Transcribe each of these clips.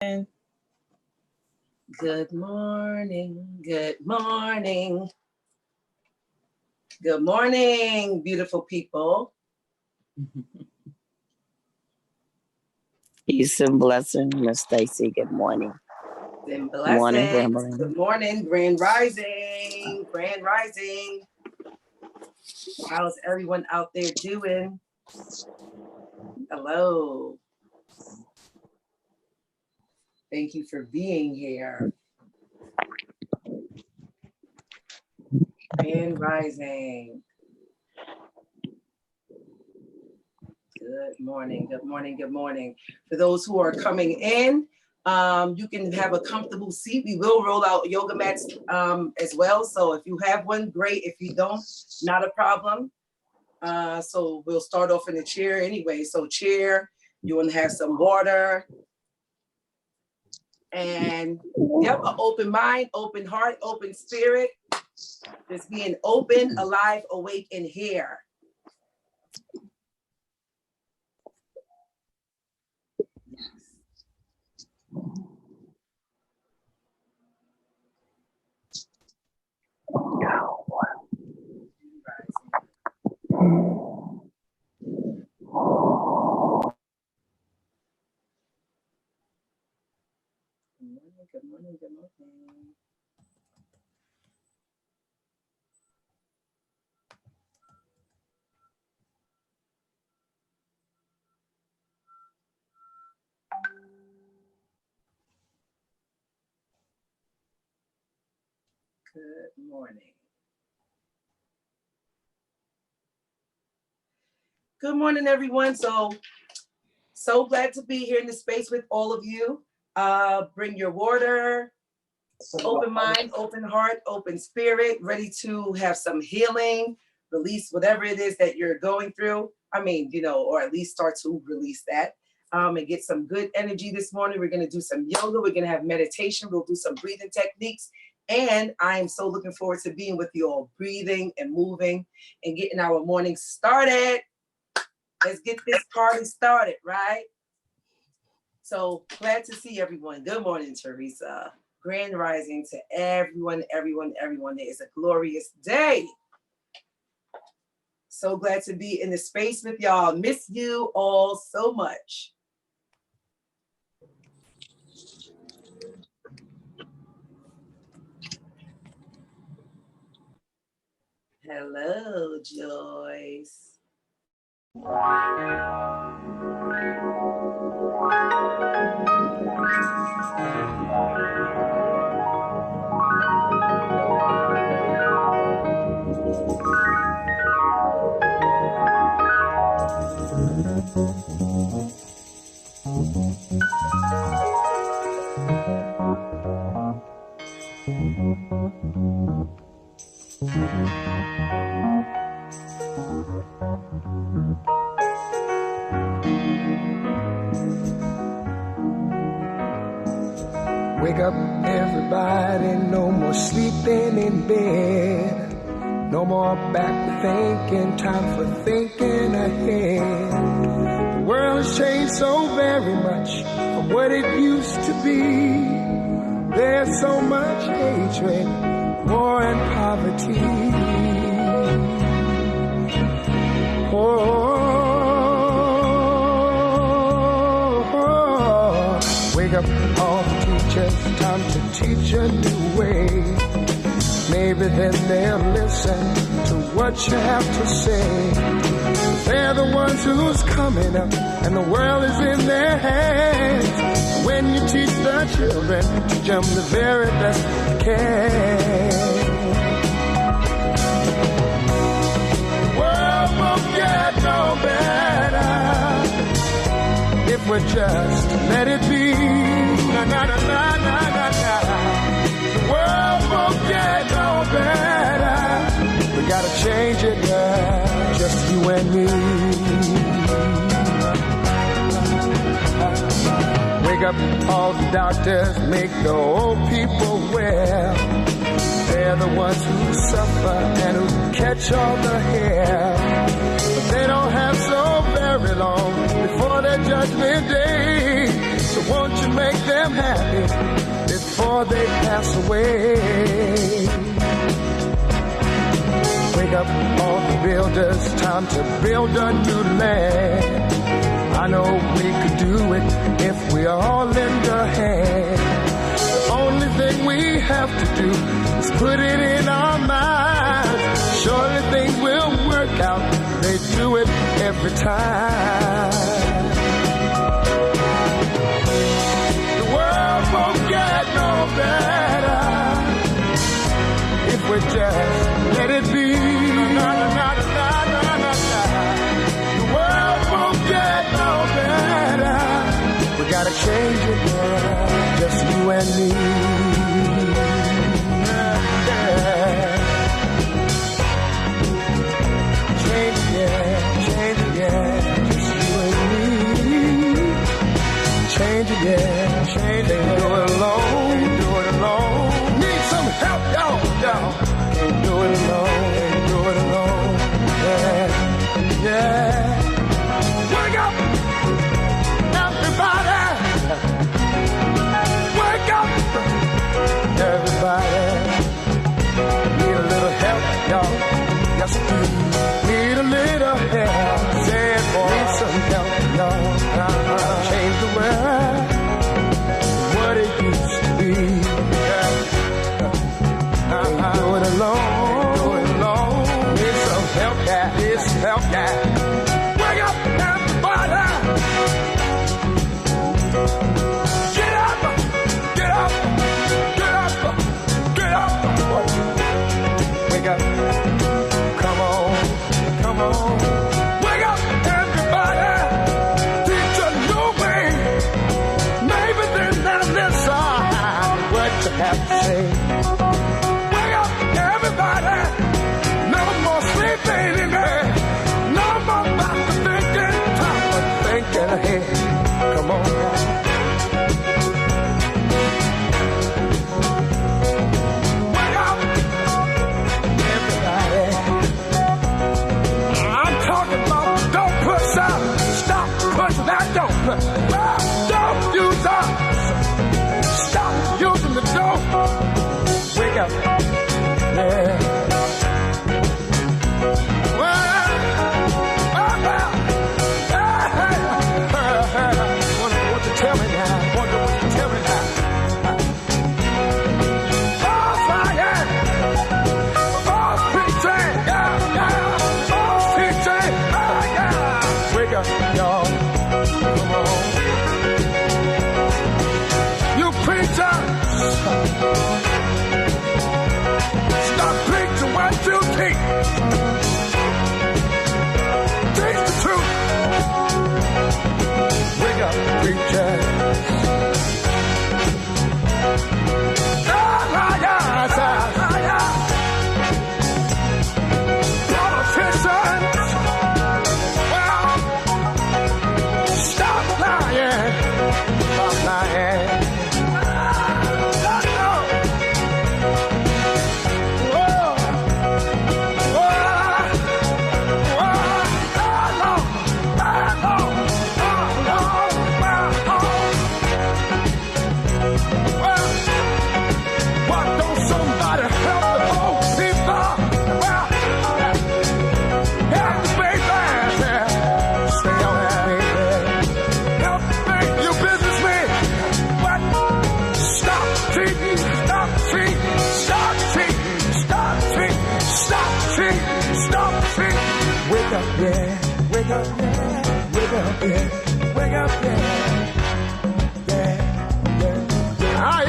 Good morning, good morning. Good morning, beautiful people. Peace and blessing, Miss Stacy. Good morning. Good morning, family. Good morning, Grand Rising. Grand Rising. How's everyone out there doing? Hello. Thank you for being here. Grand Rising. Good morning, good morning, good morning. For those who are coming in, you can have a comfortable seat. We will roll out yoga mats as well. So if you have one, great. If you don't, not a problem. So we'll start off in a chair anyway. So chair, you want to have some water. And yep, an open mind, open heart, open spirit. Just being open, alive, awake, and here. Good morning, good morning. Good morning. Good morning, everyone. So glad to be here in the space with all of you. Bring your water, open mind, open heart, open spirit, ready to have some healing, release whatever it is that you're going through. I mean, or at least start to release that and get some good energy this morning. We're going to do some yoga. We're going to have meditation. We'll do some breathing techniques. And I'm so looking forward to being with you all, breathing and moving and getting our morning started. Let's get this party started, right? So glad to see everyone. Good morning, Teresa. Grand Rising to everyone. It is a glorious day. So glad to be in the space with y'all. Miss you all so much. Hello, Joyce. Wake up, everybody, no more sleeping in bed. No more back thinking, time for thinking ahead. The world has changed so very much from what it used to be. There's so much hatred, war and poverty. Wake up, all the teachers, time to teach a new way. Maybe then they'll listen to what you have to say. They're the ones who's coming up, and the world is in their hands. When you teach the children, teach them the very best you can. The world won't get no better if we just let it be. Na na na na na na na. The world won't get no better. We gotta change it, girl. Just you and me. Wake up, all the doctors, make the old people well. They're the ones who suffer and who catch all the hair. But they don't have so very long before their judgment day. So won't you make them happy before they pass away? Wake up all the builders, time to build a new land. I know we could do it if we all lend a hand. The only thing we have to do is put it in our minds. Surely things will work out. They do it every time. The world won't get no better if we just let it be. The world won't get no better. We gotta change it, yeah, just you and me. Yeah. Change it, yeah, just you and me. Change it, yeah, change it. Can't do it alone, Need some help, y'all. Can't do it alone, yeah. Wake up, everybody. Wake up, everybody. Need a little help, y'all. Yes, please. Need a little help. Say it, boy. Need some help, y'all. Change the world, what it used to be. Can't do it alone. Need some help, yeah. Wake up, everybody. Get up. Wake up. Come on. Wake up, everybody. Teach a new way. Maybe then there's this side. What you have to say. Wake up, everybody. No more sleeping in bed. No more back to thinking. Time for thinking ahead. Come on. Wake up, everybody. I'm talking about don't push up. Stop pushing that don't push. Don't use up. Stop using the don't. Wake up. Yeah. What you tell me now? False fire. False preaching. False teaching. Wake up, y'all. Come on. You preachers. Stop preaching what you teach. Teach the truth. Wake up, preachers. Politicians. Well, stop lying.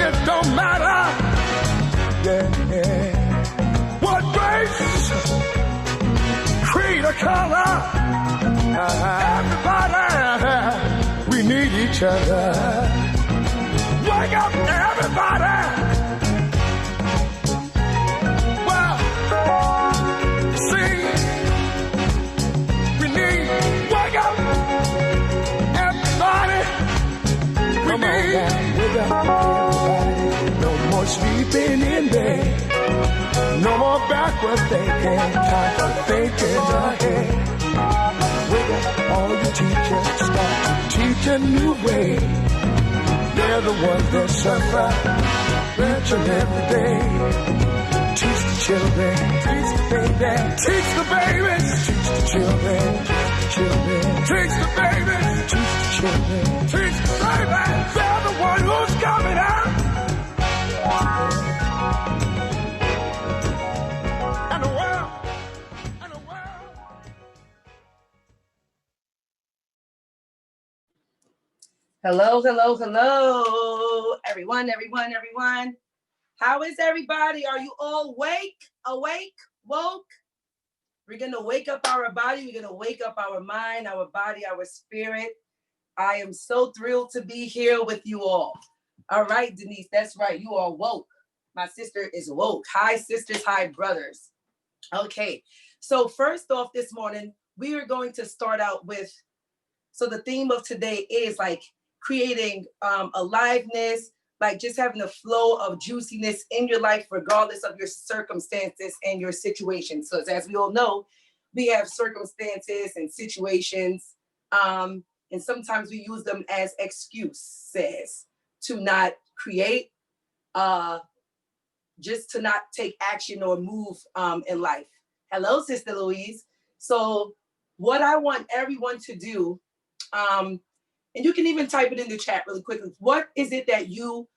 It don't matter what race, creed, or color. Everybody, we need each other. Wake up, everybody. Well, see, we need wake up, everybody. We need wake up, everybody. No more sleeping in bed. No more backward thinking. Time for thinking ahead. Wake up, all the teachers, start to teach a new way. They're the ones that suffer each and every day. Teach the children, teach the baby, teach the babies, teach the children, teach the babies, teach the children, teach the babies. They're the one who's coming out. And the world, and the world. Hello, hello, hello, everyone. How is everybody? Are you all awake, woke? We're going to wake up our body. We're going to wake up our mind, our body, our spirit. I am so thrilled to be here with you all. All right, Denise, that's right. You are woke. My sister is woke. Hi, sisters. Hi, brothers. Okay, so first off this morning, we are going to start out with, so the theme of today is like creating aliveness, like just having a flow of juiciness in your life, regardless of your circumstances and your situations. So as we all know, we have circumstances and situations, and sometimes we use them as excuses to not create, just to not take action or move in life. Hello, Sister Louise. So what I want everyone to do, and you can even type it in the chat really quickly. What is it that you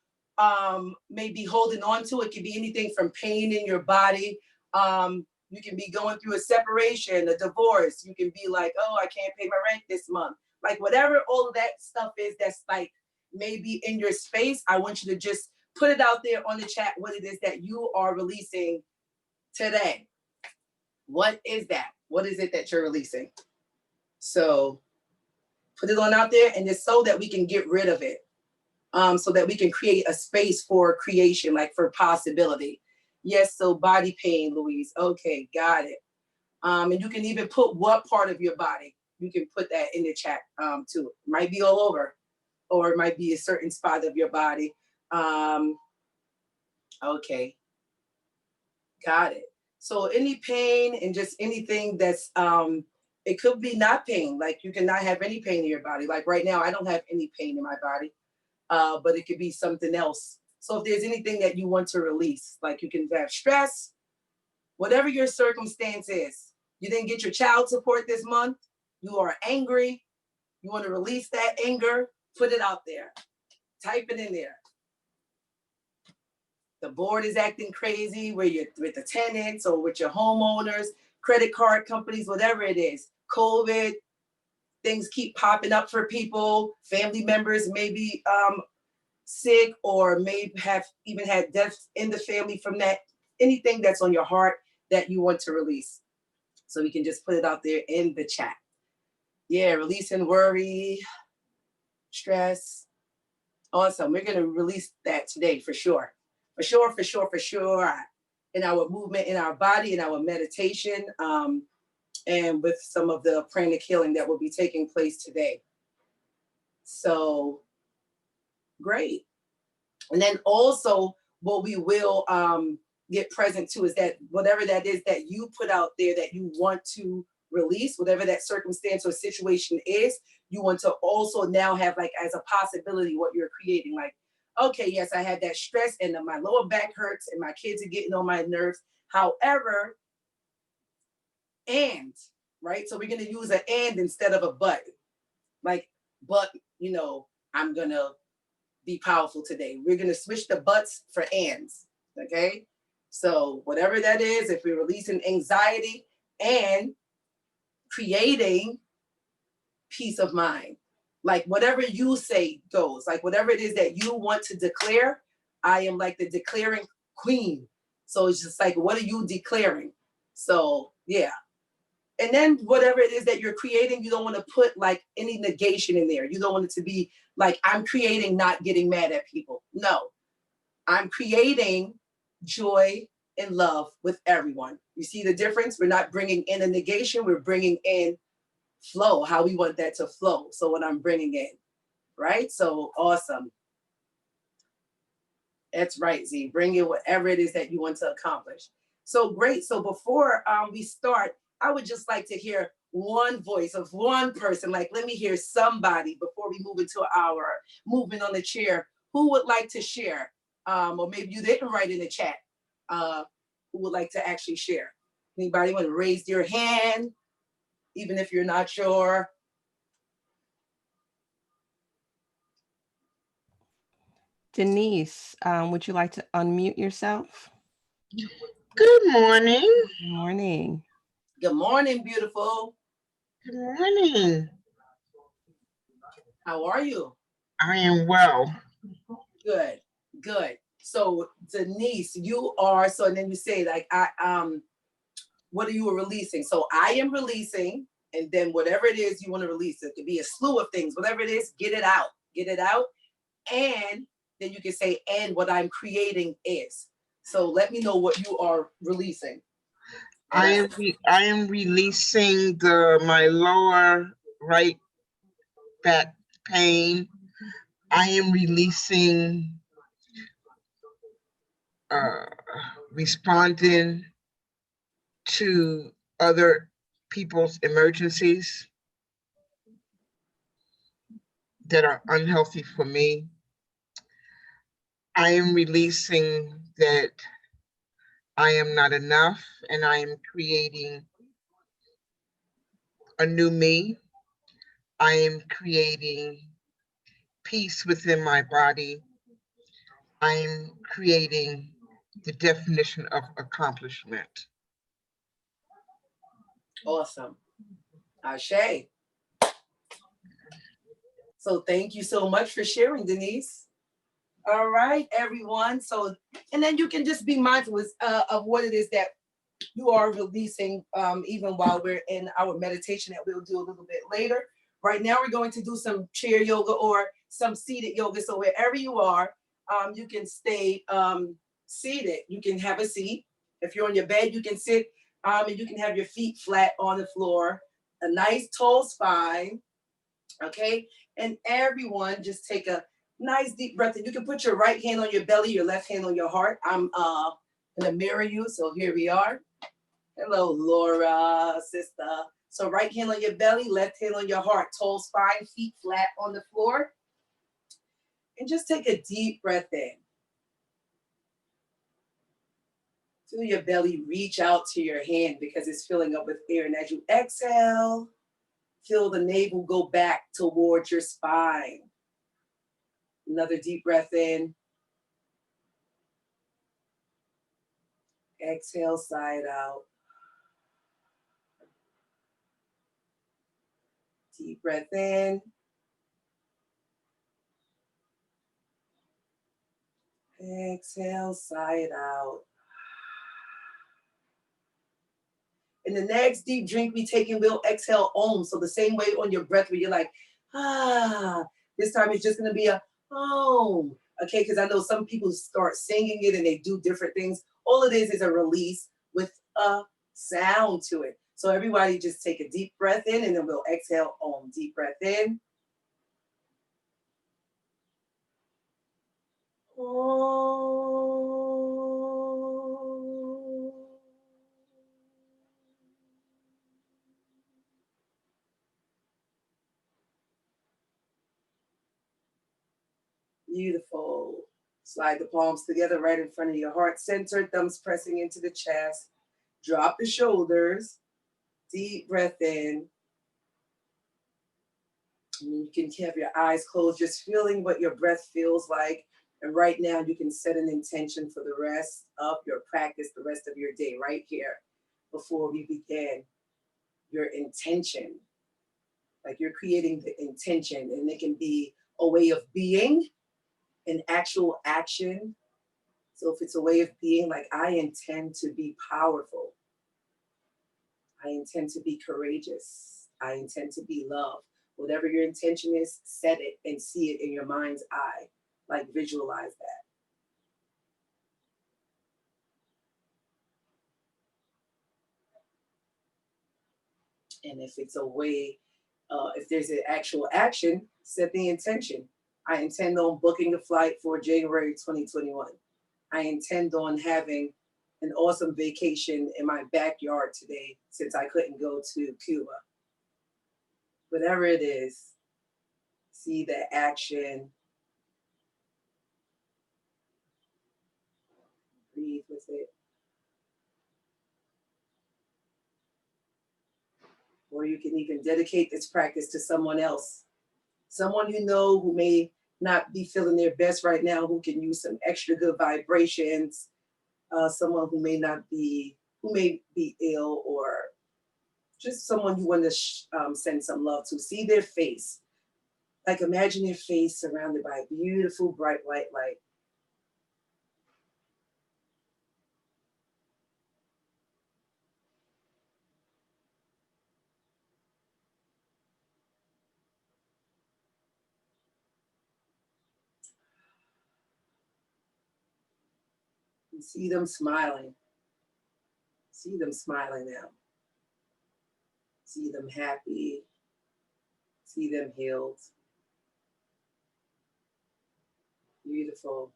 may be holding on to? It can be anything from pain in your body. You can be going through a separation, a divorce. You can be like, oh, I can't pay my rent this month. Like whatever all of that stuff is that's like maybe in your space, I want you to just put it out there on the chat what it is that you are releasing today. What is that? What is it that you're releasing? So put it on out there, and it's so that we can get rid of it, so that we can create a space for creation, like for possibility. Yes, so body pain, Louise. Okay, got it. And you can even put what part of your body. You can put that in the chat too. It might be all over, or it might be a certain spot of your body. Okay, got it. So any pain and just anything that's it could be not pain, like you cannot have any pain in your body. Like right now, I don't have any pain in my body, but it could be something else. So if there's anything that you want to release, like you can have stress, whatever your circumstance is, you didn't get your child support this month, you are angry, you want to release that anger, put it out there, type it in there. The board is acting crazy where you're with the tenants or with your homeowners, credit card companies, whatever it is. COVID, things keep popping up for people. Family members may be sick or may have even had deaths in the family from that. Anything that's on your heart that you want to release. So we can just put it out there in the chat. Yeah, releasing worry, stress. Awesome. We're going to release that today for sure. For sure. In our movement, in our body, in our meditation, and with some of the pranic healing that will be taking place today. So great. And then also what we will get present to is that whatever that is that you put out there that you want to release, whatever that circumstance or situation is, you want to also now have like as a possibility what you're creating. Like, okay, yes, I had that stress and my lower back hurts and my kids are getting on my nerves. However, and, right? So we're going to use an and instead of a but. Like, but, you know, I'm going to be powerful today. We're going to switch the buts for ands, okay? So whatever that is, if we're releasing anxiety and creating peace of mind, like whatever you say goes, like whatever it is that you want to declare, I am like the declaring queen. So it's just like, what are you declaring? So yeah. And then whatever it is that you're creating, you don't want to put like any negation in there. You don't want it to be like, I'm creating not getting mad at people. No, I'm creating joy and love with everyone. You see the difference? We're not bringing in a negation. We're bringing in flow, how we want that to flow. So what I'm bringing in, right? So awesome. That's right, Z. Bring in whatever it is that you want to accomplish. So great. So before we start, I would just like to hear one voice of one person. Like, let me hear somebody before we move into our movement on the chair. who would like to share? Or maybe they can write in the chat who would like to actually share. Anybody want to raise your hand, even if you're not sure? Denise, would you like to unmute yourself? Good morning. Good morning. Good morning, beautiful. Good morning. How are you? I am well. Good, good. So Denise, you are, so and then you say like, what are you releasing? So I am releasing, and then whatever it is you want to release, it could be a slew of things, whatever it is, get it out. And then you can say, and what I'm creating is. So let me know what you are releasing. I am releasing my lower right back pain. I am releasing responding to other people's emergencies that are unhealthy for me. I am releasing that I am not enough, and I am creating a new me. I am creating peace within my body. I am creating the definition of accomplishment. Awesome. Ashe. So thank you so much for sharing, Denise. All right, everyone. So, and then you can just be mindful of what it is that you are releasing, even while we're in our meditation that we'll do a little bit later. Right now, we're going to do some chair yoga or some seated yoga. So wherever you are, you can stay seated. You can have a seat. If you're on your bed, you can sit, and you can have your feet flat on the floor. A nice tall spine, okay? And everyone just take a nice deep breath. And you can put your right hand on your belly, your left hand on your heart. I'm gonna mirror you, so here we are. Hello, Laura, sister. So right hand on your belly, left hand on your heart, tall spine, feet flat on the floor. And just take a deep breath in. Feel your belly reach out to your hand because it's filling up with air. And as you exhale, feel the navel go back towards your spine. Another deep breath in. Exhale, side out. Deep breath in. Exhale, side out. And the next deep drink we take in, we'll exhale om. So the same way on your breath where you're like, this time it's just gonna be a om. Okay, because I know some people start singing it and they do different things. All it is a release with a sound to it. So everybody just take a deep breath in and then we'll exhale om. Deep breath in. Beautiful. Slide the palms together right in front of your heart center, thumbs pressing into the chest. Drop the shoulders. Deep breath in. And you can have your eyes closed, just feeling what your breath feels like. And right now you can set an intention for the rest of your practice, the rest of your day right here. Before we begin, your intention. Like you're creating the intention, and it can be a way of being, an actual action. So if it's a way of being, like I intend to be powerful. I intend to be courageous. I intend to be loved. Whatever your intention is, set it and see it in your mind's eye. Like visualize that. And if it's a way, if there's an actual action, set the intention. I intend on booking a flight for January 2021. I intend on having an awesome vacation in my backyard today since I couldn't go to Cuba. Whatever it is, see the action breathe with it. Or you can even dedicate this practice to someone else. Someone you know who may not be feeling their best right now, who can use some extra good vibrations. Someone who may be ill, or just someone you want to send some love to. See their face. Like imagine their face surrounded by a beautiful bright white light. You see them smiling. See them smiling now. See them happy. See them healed. Beautiful.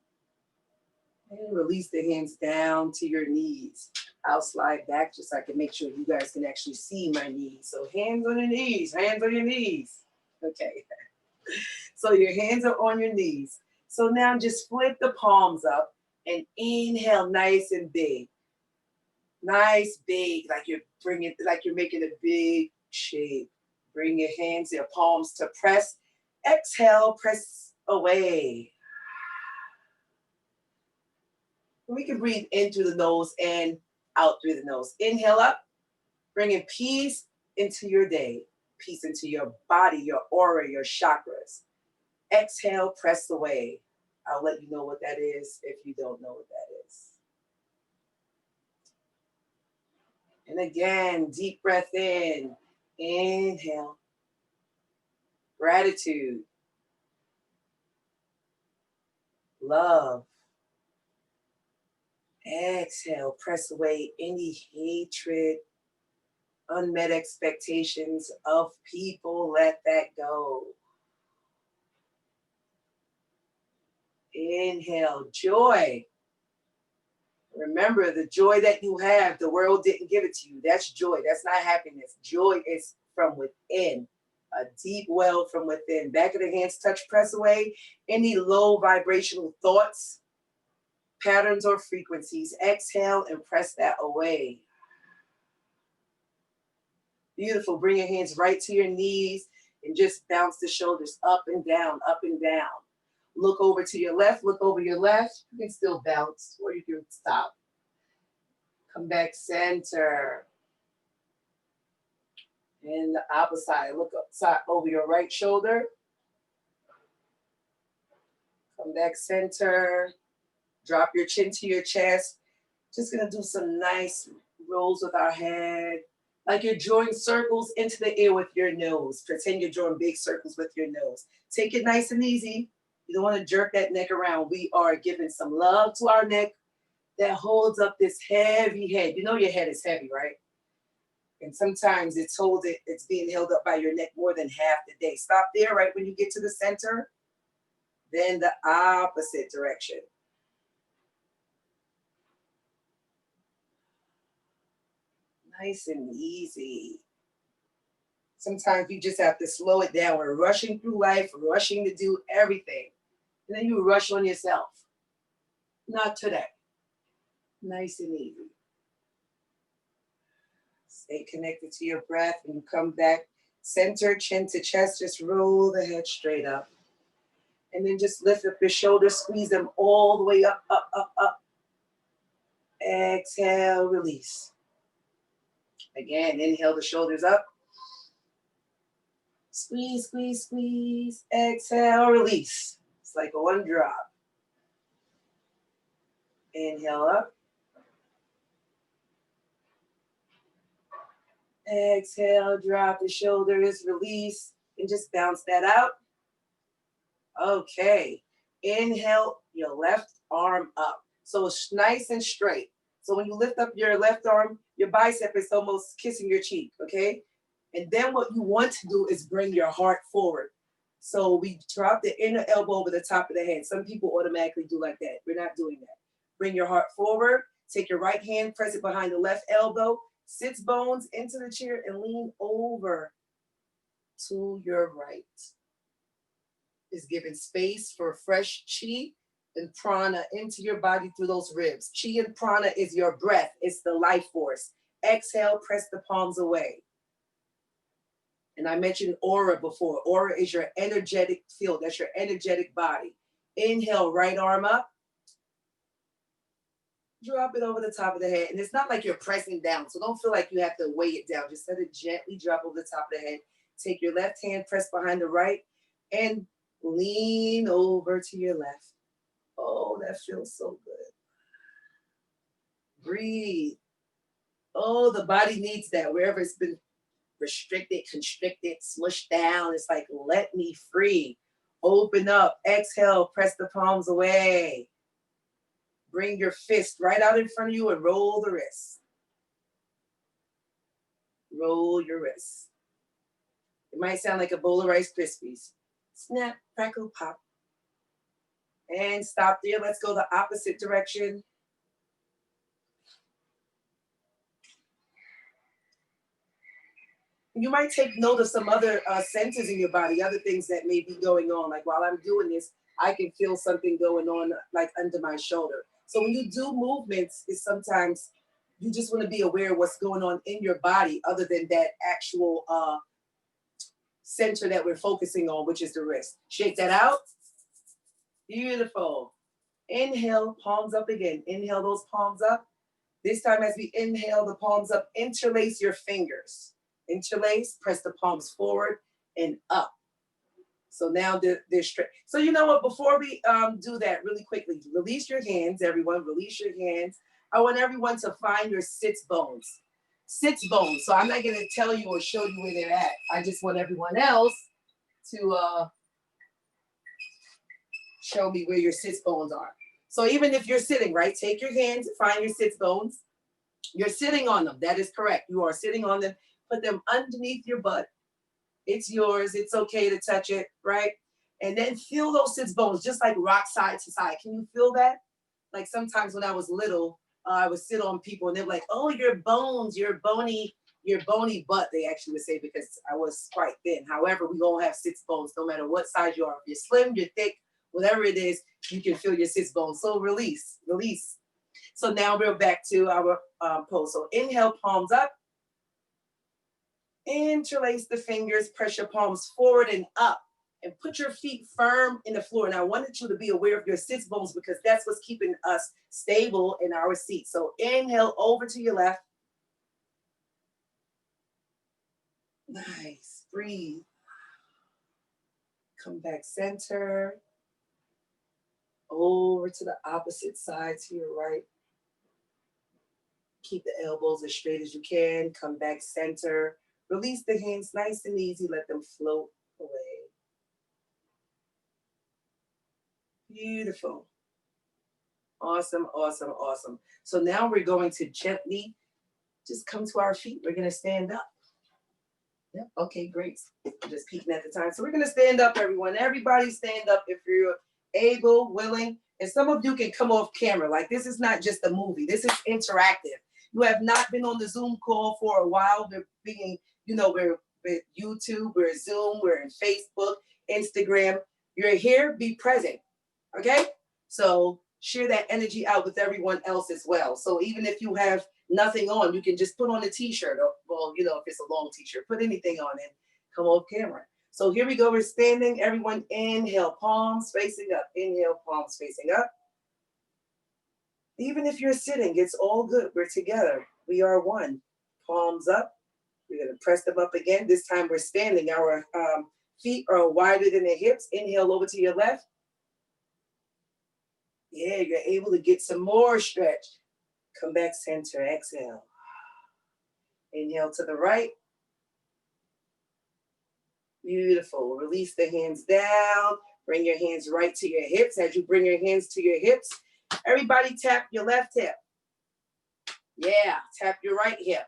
And release the hands down to your knees. I'll slide back just so I can make sure you guys can actually see my knees. So hands on your knees, hands on your knees. Okay. So your hands are on your knees. So now just flip the palms up and inhale nice and big. Nice, big, like you're making a big shape. Bring your hands, your palms to press. Exhale, press away. We can breathe in through the nose and out through the nose. Inhale up, bringing peace into your day, peace into your body, your aura, your chakras. Exhale, press away. I'll let you know what that is if you don't know what that is. And again, deep breath in. Inhale. Gratitude. Love. Exhale, press away any hatred, unmet expectations of people. Let that go. Inhale, joy. Remember, the joy that you have, the world didn't give it to you. That's joy. That's not happiness. Joy is from within, a deep well from within. Back of the hands, touch, press away any low vibrational thoughts, patterns, or frequencies. Exhale and press that away. Beautiful. Bring your hands right to your knees and just bounce the shoulders up and down, up and down. Look over to your left, look over your left. You can still bounce or you can stop. Come back center. And the opposite side, look upside over your right shoulder. Come back center. Drop your chin to your chest. Just gonna do some nice rolls with our head. Like you're drawing circles into the air with your nose. Pretend you're drawing big circles with your nose. Take it nice and easy. You don't want to jerk that neck around. We are giving some love to our neck that holds up this heavy head. You know your head is heavy, right? And sometimes it's being held up by your neck more than half the day. Stop there right when you get to the center. Then the opposite direction. Nice and easy. Sometimes you just have to slow it down. We're rushing through life, rushing to do everything. And then you rush on yourself. Not today. Nice and easy. Stay connected to your breath. When you come back, center, chin to chest, just roll the head straight up. And then just lift up your shoulders, squeeze them all the way up, up, up, up. Exhale, release. Again, inhale the shoulders up. Squeeze, squeeze, squeeze. Exhale, release. It's like one drop. Inhale up. Exhale, drop the shoulders, release, and just bounce that out. Okay. Inhale your left arm up. So it's nice and straight. So when you lift up your left arm, your bicep is almost kissing your cheek, okay? And then what you want to do is bring your heart forward. So we drop the inner elbow over the top of the head. Some people automatically do like that. We're not doing that. Bring your heart forward. Take your right hand, press it behind the left elbow. Sits bones into the chair and lean over to your right. Is giving space for fresh chi and prana into your body through those ribs. Chi and prana is your breath. It's the life force. Exhale, press the palms away. And I mentioned aura before. Aura is your energetic field. That's your energetic body. Inhale, right arm up. Drop it over the top of the head. And it's not like you're pressing down. So don't feel like you have to weigh it down. Just let it gently drop over the top of the head. Take your left hand, press behind the right, and lean over to your left. Oh, that feels so good. Breathe. Oh, the body needs that. Wherever it's been restricted, constricted, smushed down, it's like, let me free. Open up. Exhale, press the palms away. Bring your fist right out in front of you and roll the wrist. Roll your wrist. It might sound like a bowl of Rice Krispies. Snap, crackle, pop. And stop there. Let's go the opposite direction. You might take note of some other centers in your body, other things that may be going on. Like while I'm doing this, I can feel something going on like under my shoulder. So when you do movements, it's sometimes you just want to be aware of what's going on in your body other than that actual center that we're focusing on, which is the wrist. Shake that out. Beautiful. Inhale, palms up again. Inhale those palms up. This time as we inhale the palms up, interlace your fingers. Interlace, press the palms forward and up. So now they're straight. So you know what, before we do that really quickly, release your hands, everyone, release your hands. I want everyone to find your sits bones. Sits bones. So I'm not gonna tell you or show you where they're at. I just want everyone else to show me where your sits bones are. So even if you're sitting, right, take your hands, find your sits bones. You're sitting on them, that is correct. You are sitting on them, put them underneath your butt. It's yours, it's okay to touch it, right? And then feel those sits bones, just like rock side to side. Can you feel that? Like sometimes when I was little, I would sit on people and they're like, oh, your bones, your bony butt, they actually would say, because I was quite thin. However, we all have sits bones, no matter what size you are. If you're slim, you're thick, whatever it is, you can feel your sits bones. So release. So now we're back to our pose. So inhale, palms up. Interlace the fingers, press your palms forward and up, and put your feet firm in the floor. And I wanted you to be aware of your sits bones because that's what's keeping us stable in our seat. So inhale over to your left. Nice, breathe. Come back center. Over to the opposite side to your right. Keep the elbows as straight as you can. Come back center. Release the hands nice and easy. Let them float away. Beautiful. Awesome, awesome, awesome. So now we're going to gently just come to our feet. We're going to stand up. Yep. Okay, great. I'm just peeking at the time. So we're going to stand up, everyone. Everybody stand up if you're able, willing. And some of you can come off camera. Like this is not just a movie. This is interactive. You have not been on the Zoom call for a while. We're being, we're YouTube, we're Zoom, we're in Facebook, Instagram. You're here, be present. Okay? So share that energy out with everyone else as well. So even if you have nothing on, you can just put on a t-shirt. Or, well, if it's a long t-shirt, put anything on and come off camera. So here we go. We're standing. Everyone inhale, palms facing up. Inhale, palms facing up. Even if you're sitting, it's all good. We're together. We are one. Palms up. We're going to press them up again. This time we're standing. Our feet are wider than the hips. Inhale over to your left. Yeah, you're able to get some more stretch. Come back center. Exhale. Inhale to the right. Beautiful. Release the hands down. Bring your hands right to your hips. As you bring your hands to your hips, everybody tap your left hip. Yeah, tap your right hip.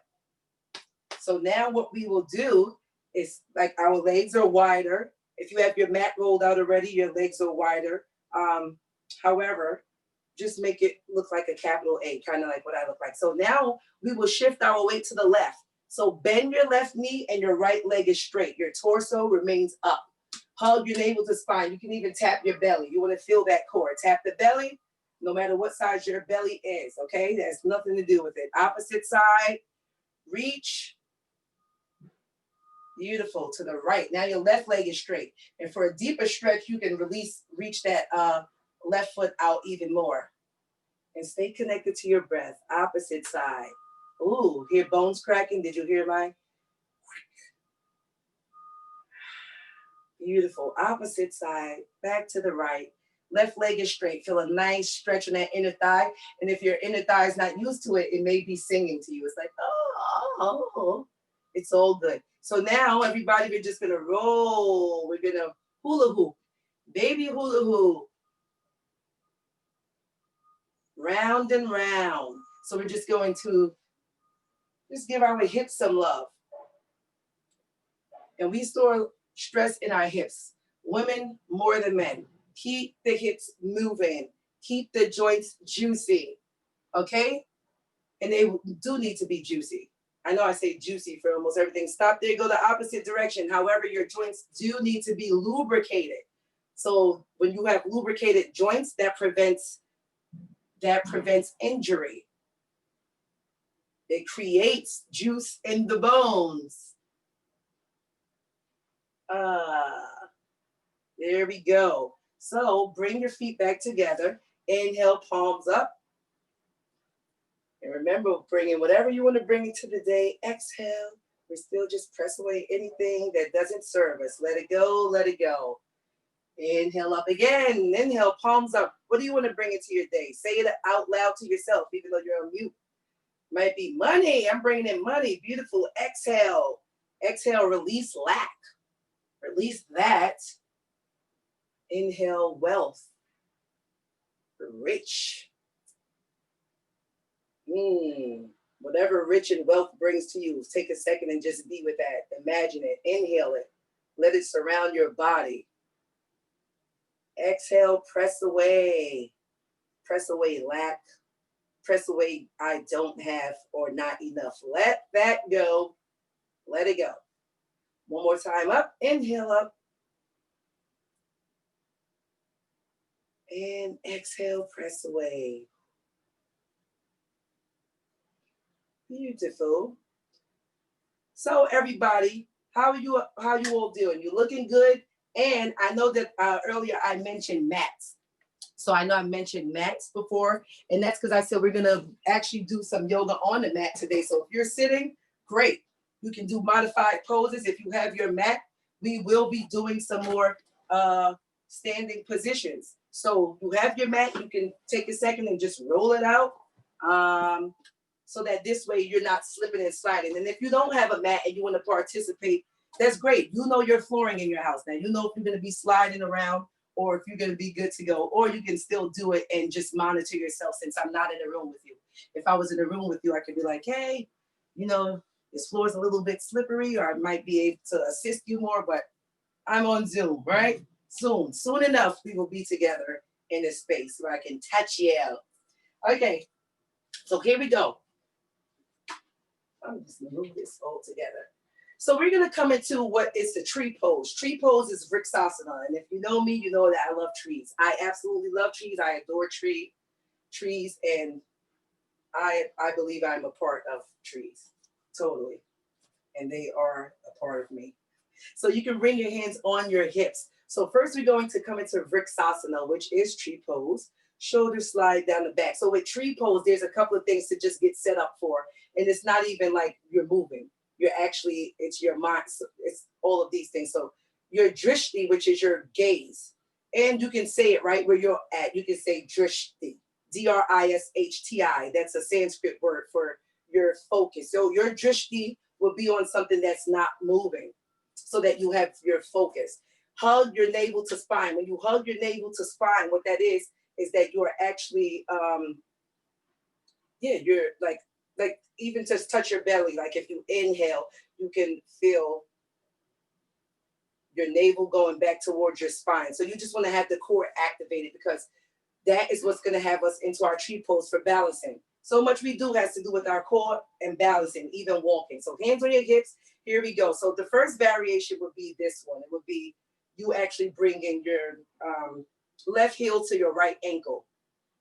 So now what we will do is, like, our legs are wider. If you have your mat rolled out already, your legs are wider. However, just make it look like a capital A, kind of like what I look like. So now we will shift our weight to the left. So bend your left knee and your right leg is straight. Your torso remains up. Hug your navel to spine. You can even tap your belly. You want to feel that core. Tap the belly, no matter what size your belly is, okay? That has nothing to do with it. Opposite side, reach. Beautiful, to the right. Now your left leg is straight. And for a deeper stretch, you can reach that left foot out even more. And stay connected to your breath. Opposite side. Ooh, hear bones cracking? Did you hear mine? Beautiful. Opposite side, back to the right. Left leg is straight. Feel a nice stretch in that inner thigh. And if your inner thigh is not used to it, it may be singing to you. It's like, oh, it's all good. So now, everybody, we're just going to roll. We're going to hula hoop. Baby hula hoop. Round and round. So we're just going to just give our hips some love. And we store stress in our hips. Women more than men. Keep the hips moving. Keep the joints juicy. Okay? And they do need to be juicy. I know I say juicy for almost everything. Stop there, go the opposite direction. However, your joints do need to be lubricated. So when you have lubricated joints, that prevents injury. It creates juice in the bones. There we go. So bring your feet back together. Inhale, palms up. And remember, bring in whatever you want to bring into the day. Exhale. We still just press away anything that doesn't serve us. Let it go, let it go. Inhale up again. Inhale, palms up. What do you want to bring into your day? Say it out loud to yourself, even though you're on mute. Might be money. I'm bringing in money. Beautiful. Exhale. Exhale, release lack. Release that. Inhale, wealth. Rich. Whatever rich and wealth brings to you, take a second and just be with that. Imagine it. Inhale it. Let it surround your body. Exhale, press away. Press away lack. Press away I don't have or not enough. Let that go. Let it go. One more time up. Inhale up. And exhale, press away. Beautiful. So everybody, how you all doing? You looking good? And I know that earlier I mentioned mats. So I know I mentioned mats before, and that's because I said we're gonna actually do some yoga on the mat today. So if you're sitting, great. You can do modified poses. If you have your mat, we will be doing some more standing positions. So you have your mat, you can take a second and just roll it out. So that this way you're not slipping and sliding. And if you don't have a mat and you want to participate, that's great. You know your flooring in your house now. You know if you're going to be sliding around or if you're going to be good to go, or you can still do it and just monitor yourself since I'm not in the room with you. If I was in the room with you, I could be like, hey, you know, this floor is a little bit slippery, or I might be able to assist you more, but I'm on Zoom, right? Soon enough, we will be together in this space where I can touch you. Okay, so here we go. I'm just gonna move this all together. So we're gonna come into what is the tree pose. Tree pose is Vriksasana, and if you know me, you know that I love trees. I absolutely love trees. I adore trees, and I believe I'm a part of trees, totally, and they are a part of me. So you can bring your hands on your hips. So first we're going to come into Vriksasana, which is tree pose. Shoulders slide down the back. So with tree pose, there's a couple of things to just get set up for. And it's not even like you're moving. You're actually, it's your mind. So it's all of these things. So your drishti, which is your gaze. And you can say it right where you're at. You can say drishti, D-R-I-S-H-T-I. That's a Sanskrit word for your focus. So your drishti will be on something that's not moving so that you have your focus. Hug your navel to spine. When you hug your navel to spine, what that is that you're actually, you're like even just touch your belly. Like if you inhale, you can feel your navel going back towards your spine. So you just want to have the core activated because that is what's going to have us into our tree pose for balancing. So much we do has to do with our core and balancing, even walking. So hands on your hips. Here we go. So the first variation would be this one. It would be you actually bring in your left heel to your right ankle.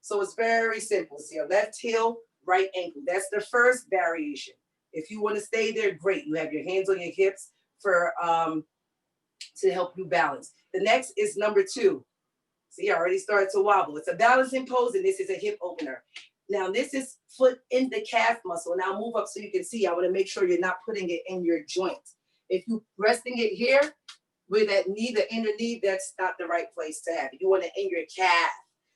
So it's very simple. So your left heel, right ankle. That's the first variation. If you want to stay there, great. You have your hands on your hips for to help you balance. The next is number 2. See, I already started to wobble. It's a balancing pose, and this is a hip opener. Now, this is foot in the calf muscle. Now, move up so you can see. I want to make sure you're not putting it in your joint. If you're resting it here with that knee, the inner knee, that's not the right place to have it. You want it in your calf.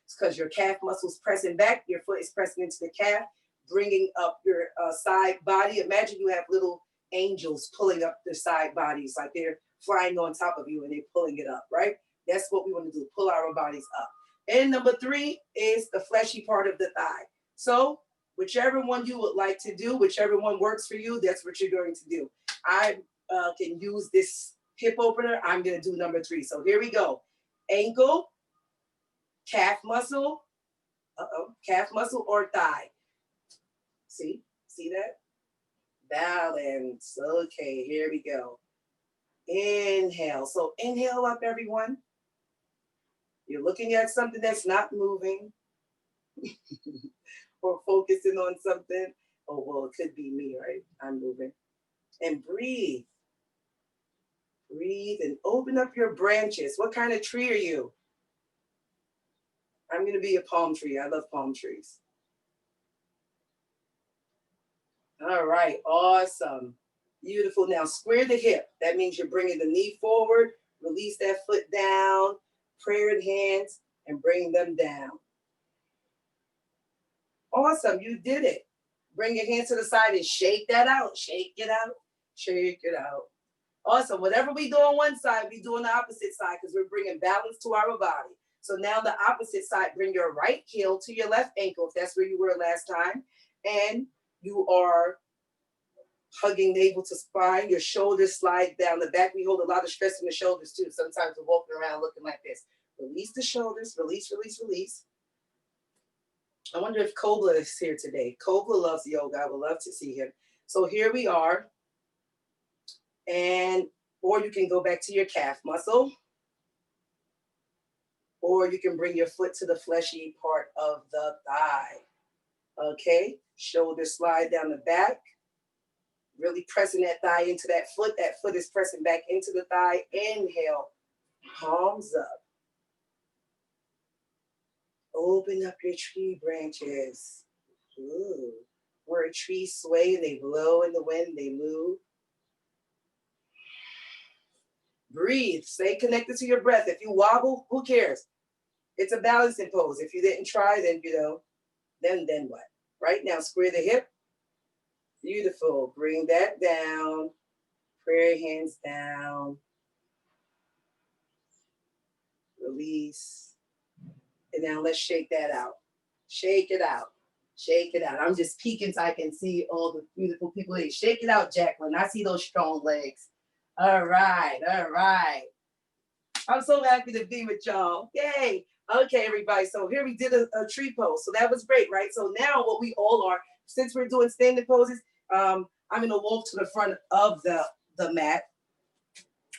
It's because your calf muscle is pressing back. Your foot is pressing into the calf, bringing up your side body. Imagine you have little angels pulling up their side bodies, like they're flying on top of you and they're pulling it up, right? That's what we want to do, pull our bodies up. And number 3 is the fleshy part of the thigh. So whichever one you would like to do, whichever one works for you, that's what you're going to do. I can use this hip opener. I'm going to do number 3. So here we go. Ankle, calf muscle, calf muscle or thigh. See that? Balance. Okay, here we go. Inhale. So inhale up, everyone. You're looking at something that's not moving or focusing on something. Oh, well, it could be me, right? I'm moving. And breathe. Breathe and open up your branches. What kind of tree are you? I'm going to be a palm tree. I love palm trees. All right. Awesome. Beautiful. Now square the hip. That means you're bringing the knee forward. Release that foot down. Prayer hands and bring them down. Awesome. You did it. Bring your hands to the side and shake that out. Shake it out. Shake it out. Awesome. Whatever we do on one side, we do on the opposite side because we're bringing balance to our body. So now the opposite side, bring your right heel to your left ankle, if that's where you were last time. And you are hugging navel to spine. Your shoulders slide down the back. We hold a lot of stress in the shoulders too. Sometimes we're walking around looking like this. Release the shoulders. Release, release, release. I wonder if Kobla is here today. Kobla loves yoga. I would love to see him. So here we are. And, or you can go back to your calf muscle. Or you can bring your foot to the fleshy part of the thigh. Okay. Shoulders slide down the back. Really pressing that thigh into that foot. That foot is pressing back into the thigh. Inhale. Palms up. Open up your tree branches. Ooh. Where trees sway and they blow in the wind, they move. Breathe. Stay connected to your breath. If you wobble, who cares? It's a balancing pose. If you didn't try, then then what? Right now, square the hip. Beautiful. Bring that down. Prayer hands down. Release. And now let's shake that out. Shake it out. Shake it out. I'm just peeking so I can see all the beautiful people. Hey, shake it out, Jacqueline. I see those strong legs. All right. All right. I'm so happy to be with y'all. Yay. Okay, everybody. So here we did a tree pose. So that was great, right? So now what we all are, since we're doing standing poses, I'm going to walk to the front of the mat.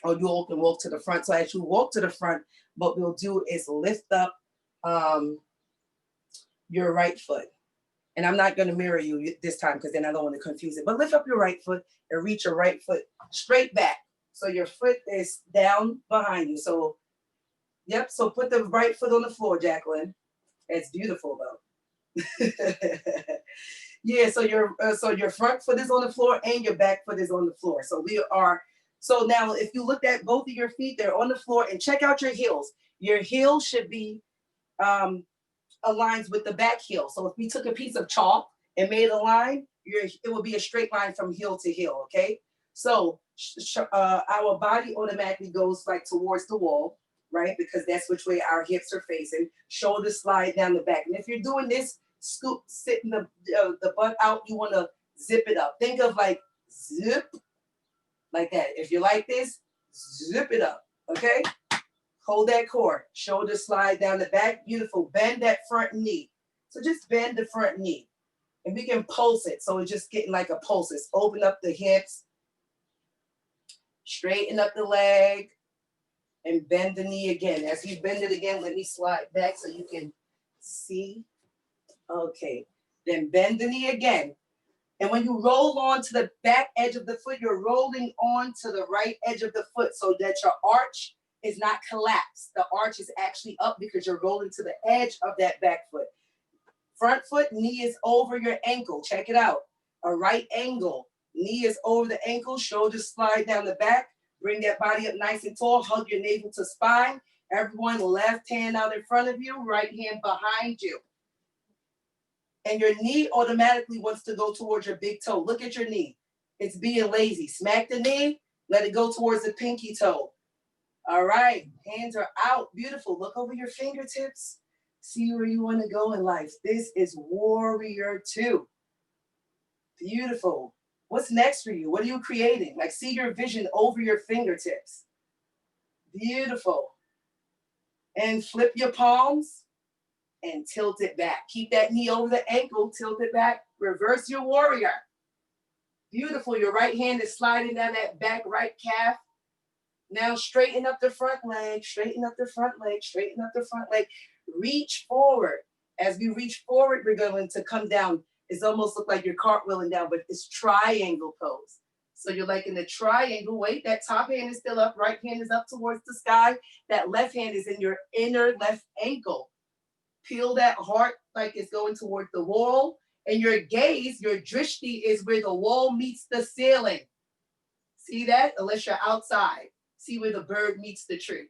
Or you all can walk to the front. So as you walk to the front, what we'll do is lift up your right foot. And I'm not going to mirror you this time because then I don't want to confuse it. But lift up your right foot and reach your right foot straight back. So your foot is down behind you. So, yep. So put the right foot on the floor, Jacqueline. It's beautiful, though. Yeah. So your front foot is on the floor and your back foot is on the floor. So we are. So now, if you look at both of your feet, they're on the floor, and check out your heels. Your heel should be aligns with the back heel. So if we took a piece of chalk and made a line, it would be a straight line from heel to heel. Okay. So our body automatically goes like towards the wall, right? Because that's which way our hips are facing. Shoulders slide down the back. And if you're doing this, scoop, sitting the butt out, you want to zip it up. Think of like zip, like that. If you like this, zip it up. Okay. Hold that core. Shoulders slide down the back. Beautiful. Bend that front knee. So just bend the front knee. And we can pulse it. So it's just getting like a pulse. It's open up the hips. Straighten up the leg. And bend the knee again. As you bend it again, let me slide back so you can see. Okay. Then bend the knee again. And when you roll on to the back edge of the foot, you're rolling on to the right edge of the foot so that your arch is not collapsed. The arch is actually up because you're rolling to the edge of that back foot. Front foot, knee is over your ankle. Check it out. A right angle. Knee is over the ankle. Shoulders slide down the back. Bring that body up nice and tall. Hug your navel to spine. Everyone, left hand out in front of you, right hand behind you. And your knee automatically wants to go towards your big toe. Look at your knee. It's being lazy. Smack the knee. Let it go towards the pinky toe. All right. Hands are out. Beautiful. Look over your fingertips. See where you want to go in life. This is Warrior 2. Beautiful. What's next for you? What are you creating? Like, see your vision over your fingertips. Beautiful. And flip your palms and tilt it back. Keep that knee over the ankle, tilt it back. Reverse your warrior. Beautiful. Your right hand is sliding down that back right calf. Now straighten up the front leg, straighten up the front leg, straighten up the front leg. Reach forward. As we reach forward, we're going to come down. It's almost look like you're cartwheeling down, but it's triangle pose. So you're like in the triangle. Wait, that top hand is still up. Right hand is up towards the sky. That left hand is in your inner left ankle. Peel that heart like it's going toward the wall. And your gaze, your drishti, is where the wall meets the ceiling. See that? Unless you're outside. See where the bird meets the tree.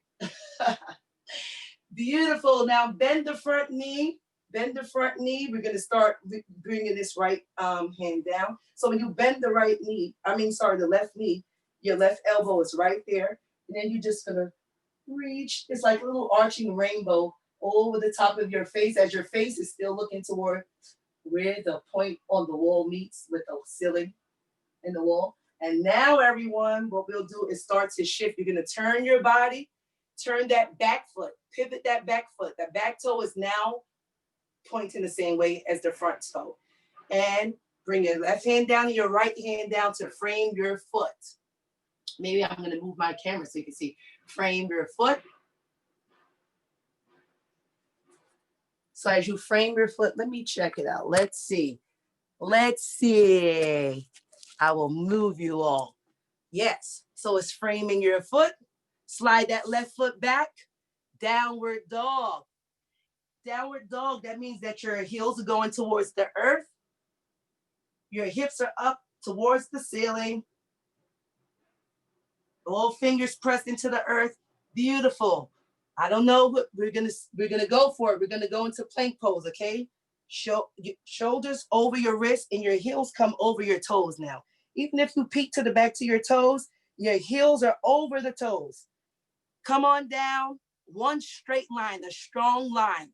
Beautiful. Now bend the front knee. Bend the front knee. We're going to start bringing this right hand down. So when you bend the the left knee, your left elbow is right there. And then you're just going to reach. It's like a little arching rainbow over the top of your face as your face is still looking toward where the point on the wall meets with the ceiling in the wall. And now, everyone, what we'll do is start to shift. You're going to turn your body, turn that back foot, pivot that back foot. That back toe is now pointing the same way as the front toe. And bring your left hand down and your right hand down to frame your foot. Maybe I'm going to move my camera so you can see. Frame your foot. So as you frame your foot, let me check it out. Let's see. Let's see. I will move you all. Yes. So it's framing your foot. Slide that left foot back. Downward dog. Downward dog, that means that your heels are going towards the earth. Your hips are up towards the ceiling. All fingers pressed into the earth. Beautiful. I don't know what we're gonna go for it. We're gonna go into plank pose, okay? Shoulders over your wrists and your heels come over your toes now. Even if you peek to the back to your toes, your heels are over the toes. Come on down, one straight line, a strong line.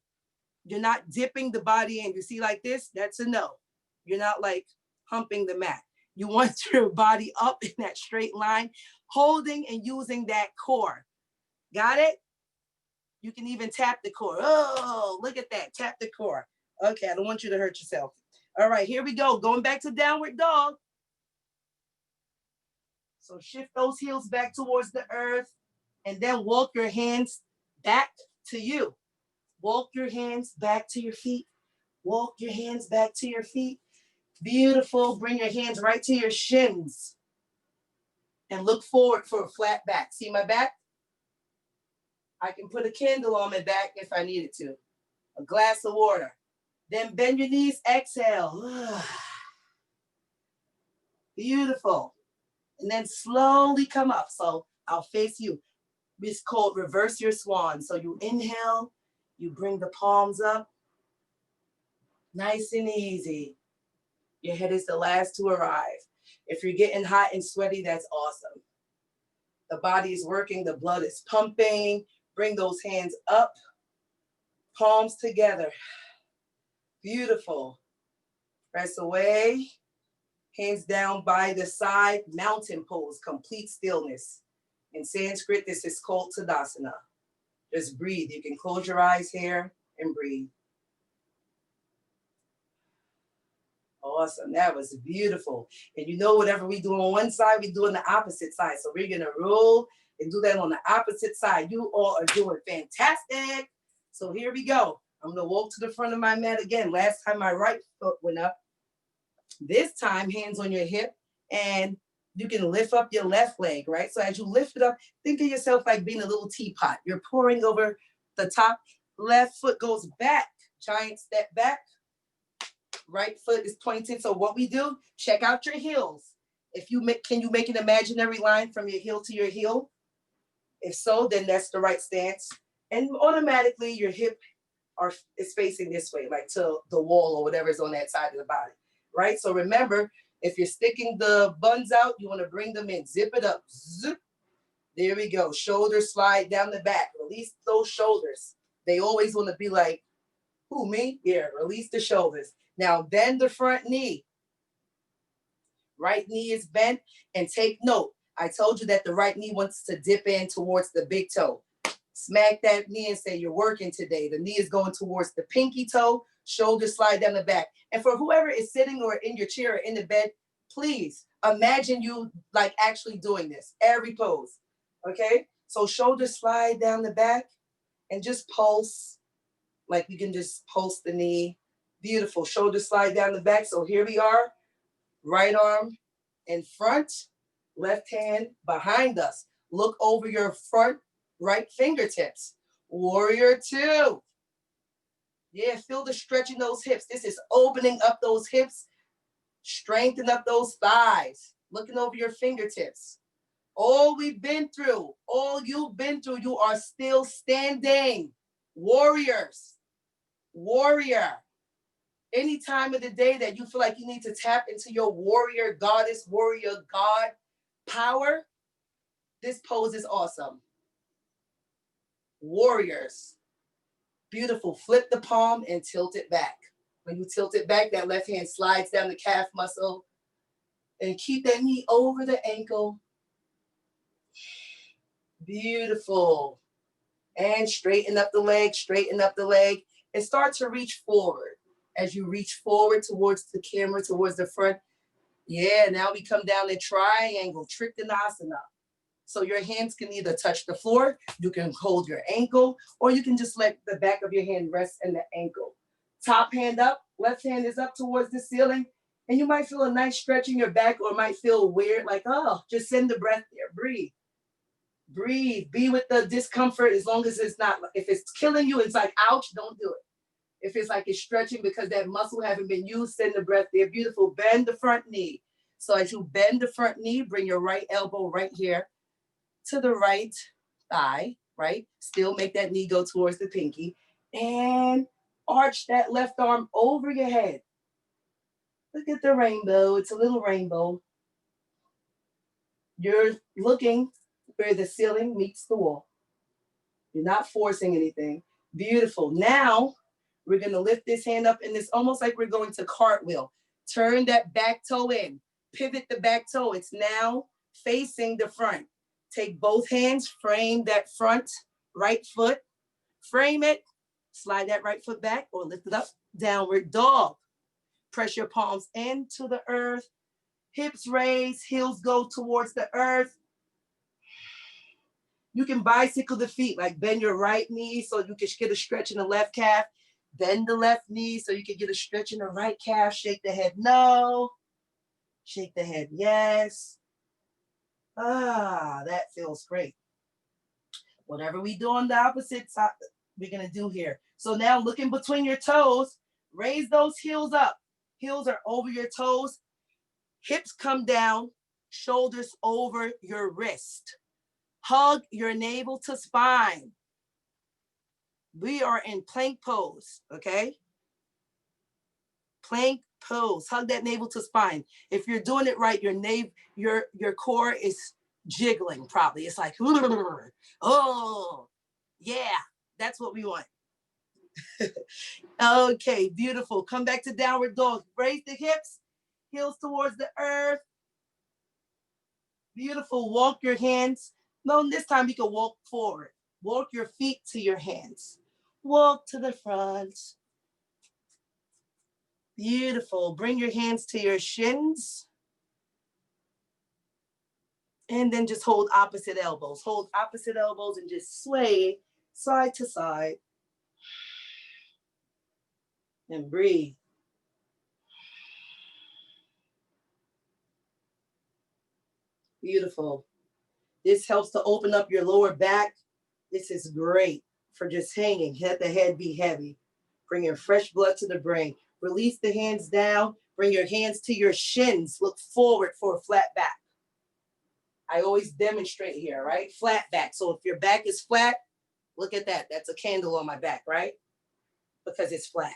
You're not dipping the body in. You see like this? That's a no. You're not like humping the mat. You want your body up in that straight line, holding and using that core. Got it? You can even tap the core. Oh, look at that. Tap the core. Okay, I don't want you to hurt yourself. All right, here we go. Going back to downward dog. So shift those heels back towards the earth and then walk your hands back to you. Walk your hands back to your feet. Walk your hands back to your feet. Beautiful. Bring your hands right to your shins and look forward for a flat back. See my back? I can put a candle on my back if I needed to. A glass of water. Then bend your knees, exhale. Beautiful. And then slowly come up. So I'll face you. It's called reverse your swan. So you inhale, you bring the palms up. Nice and easy. Your head is the last to arrive. If you're getting hot and sweaty, that's awesome. The body is working, the blood is pumping. Bring those hands up, palms together. Beautiful. Press away. Hands down by the side, mountain pose, complete stillness. In Sanskrit, this is called Tadasana. Just breathe. You can close your eyes here and breathe. Awesome. That was beautiful. And you know, whatever we do on one side, we do on the opposite side. So we're going to roll And do that on the opposite side. You all are doing fantastic. So here we go. I'm gonna walk to the front of my mat again. Last time my right foot went up. This time, hands on your hip, and you can lift up your left leg, right? So as you lift it up, think of yourself like being a little teapot. You're pouring over the top. Left foot goes back, giant step back. Right foot is pointed. So what we do, check out your heels. If you make, can you make an imaginary line from your heel to your heel? If so, then that's the right stance. And automatically your hip is facing this way, like to the wall or whatever is on that side of the body, right? So remember, if you're sticking the buns out, you want to bring them in. Zip it up. Zip. There we go. Shoulders slide down the back. Release those shoulders. They always want to be like, who, me? Yeah, release the shoulders. Now bend the front knee. Right knee is bent, and take note. I told you that the right knee wants to dip in towards the big toe. Smack that knee and say you're working today. The knee is going towards the pinky toe, shoulders slide down the back. And for whoever is sitting or in your chair or in the bed, please imagine you like actually doing this, every pose, okay? So shoulders slide down the back and just pulse, like we can just pulse the knee. Beautiful, shoulders slide down the back. So here we are, right arm in front, left hand behind us. Look over your front right fingertips. Warrior two. Yeah, feel the stretch in those hips. This is opening up those hips, strengthen up those thighs, looking over your fingertips. All we've been through, all you've been through, you are still standing. Warriors, warrior. Any time of the day that you feel like you need to tap into your warrior goddess, warrior god power, this pose is awesome. Warriors. Beautiful. Flip the palm and tilt it back. When you tilt it back, that left hand slides down the calf muscle and keep that knee over the ankle. Beautiful. And straighten up the leg, straighten up the leg, and start to reach forward. As you reach forward towards the camera, towards the front. Yeah, now we come down in triangle, Trikonasana. So your hands can either touch the floor, you can hold your ankle, or you can just let the back of your hand rest in the ankle. Top hand up, left hand is up towards the ceiling, and you might feel a nice stretch in your back, or might feel weird, like, oh, just send the breath there, breathe. Breathe, be with the discomfort as long as it's not, if it's killing you, it's like, ouch, don't do it. If it's like it's stretching because that muscle haven't been used, send the breath there. Beautiful, bend the front knee. So as you bend the front knee, bring your right elbow right here to the right thigh, right? Still make that knee go towards the pinky. And arch that left arm over your head. Look at the rainbow. It's a little rainbow. You're looking where the ceiling meets the wall. You're not forcing anything. Beautiful. Now, we're going to lift this hand up, and it's almost like we're going to cartwheel. Turn that back toe in. Pivot the back toe. It's now facing the front. Take both hands, frame that front right foot. Frame it. Slide that right foot back or lift it up. Downward dog. Press your palms into the earth. Hips raise, heels go towards the earth. You can bicycle the feet, like bend your right knee so you can get a stretch in the left calf. Bend the left knee so you can get a stretch in the right calf. Shake the head no. Shake the head yes. Ah, that feels great. Whatever we do on the opposite side, we're going to do here. So now looking between your toes, raise those heels up. Heels are over your toes. Hips come down, shoulders over your wrist. Hug your navel to spine. We are in plank pose, okay? Plank pose. Hug that navel to spine. If you're doing it right, your core is jiggling probably. It's like, oh, yeah, that's what we want. Okay, beautiful. Come back to downward dog. Raise the hips, heels towards the earth. Beautiful. Walk your hands. No, this time you can walk forward. Walk your feet to your hands. Walk to the front. Beautiful. Bring your hands to your shins. And then just hold opposite elbows. Hold opposite elbows and just sway side to side. And breathe. Beautiful. This helps to open up your lower back. This is great for just hanging. Let the head be heavy. Bring your fresh blood to the brain. Release the hands down. Bring your hands to your shins. Look forward for a flat back. I always demonstrate here, right? Flat back. So if your back is flat, look at that. That's a candle on my back, right? Because it's flat.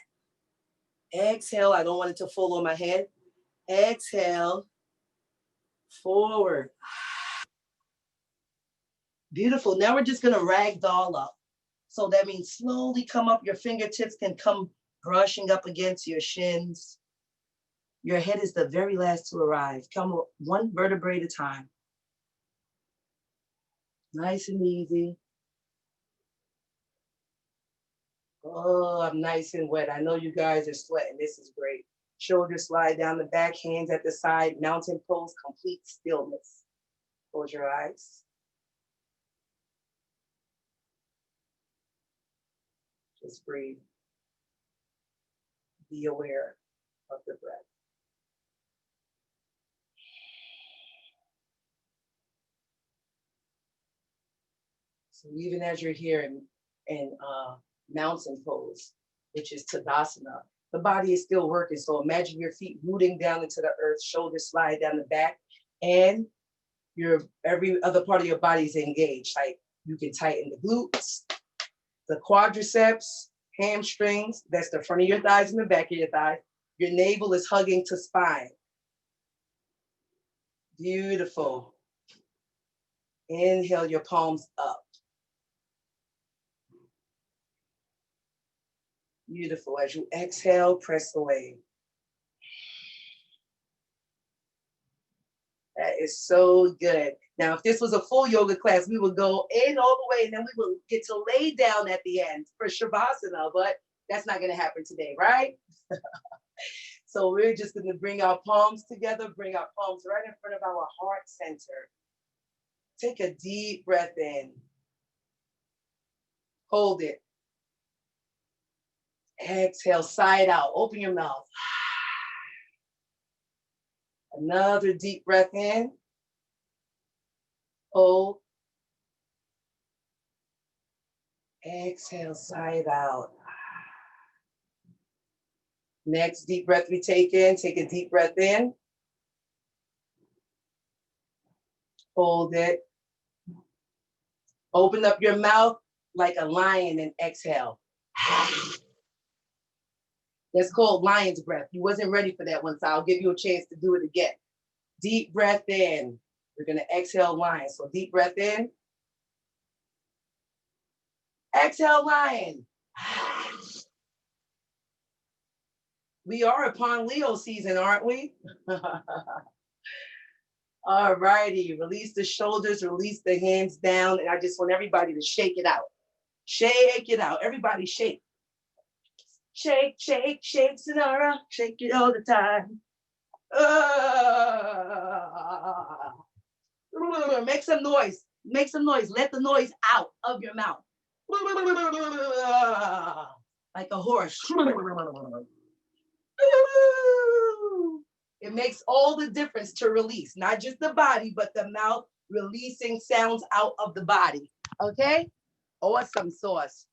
Exhale. I don't want it to fall on my head. Exhale. Forward. Beautiful. Now we're just going to ragdoll up. So that means slowly come up. Your fingertips can come brushing up against your shins. Your head is the very last to arrive. Come one vertebrae at a time. Nice and easy. Oh, I'm nice and wet. I know you guys are sweating. This is great. Shoulders slide down the back, hands at the side, mountain pose, complete stillness. Close your eyes. Just breathe. Be aware of the breath. So even as you're here in mountain pose, which is Tadasana, the body is still working. So imagine your feet rooting down into the earth, shoulders slide down the back, and every other part of your body is engaged. Like you can tighten the glutes, the quadriceps, hamstrings. That's the front of your thighs and the back of your thighs. Your navel is hugging to spine. Beautiful. Inhale your palms up. Beautiful. As you exhale, press away. That is so good. Now, if this was a full yoga class, we would go in all the way and then we would get to lay down at the end for Shavasana, but that's not going to happen today, right? So we're just going to bring our palms together, bring our palms right in front of our heart center. Take a deep breath in. Hold it. Exhale, sigh it out. Open your mouth. Another deep breath in. Hold. Exhale, sigh it out. Next deep breath we take in. Take a deep breath in. Hold it. Open up your mouth like a lion and exhale. That's called lion's breath. You wasn't ready for that one, so I'll give you a chance to do it again. Deep breath in. We're going to exhale lion. So deep breath in. Exhale lion. We are upon Leo season, aren't we? All righty. Release the shoulders, release the hands down. And I just want everybody to shake it out. Shake it out. Everybody shake. Shake, shake, shake, Sonora. Shake it all the time. Make some noise. Make some noise. Let the noise out of your mouth. Like a horse. It makes all the difference to release, not just the body, but the mouth releasing sounds out of the body. Okay? Awesome sauce.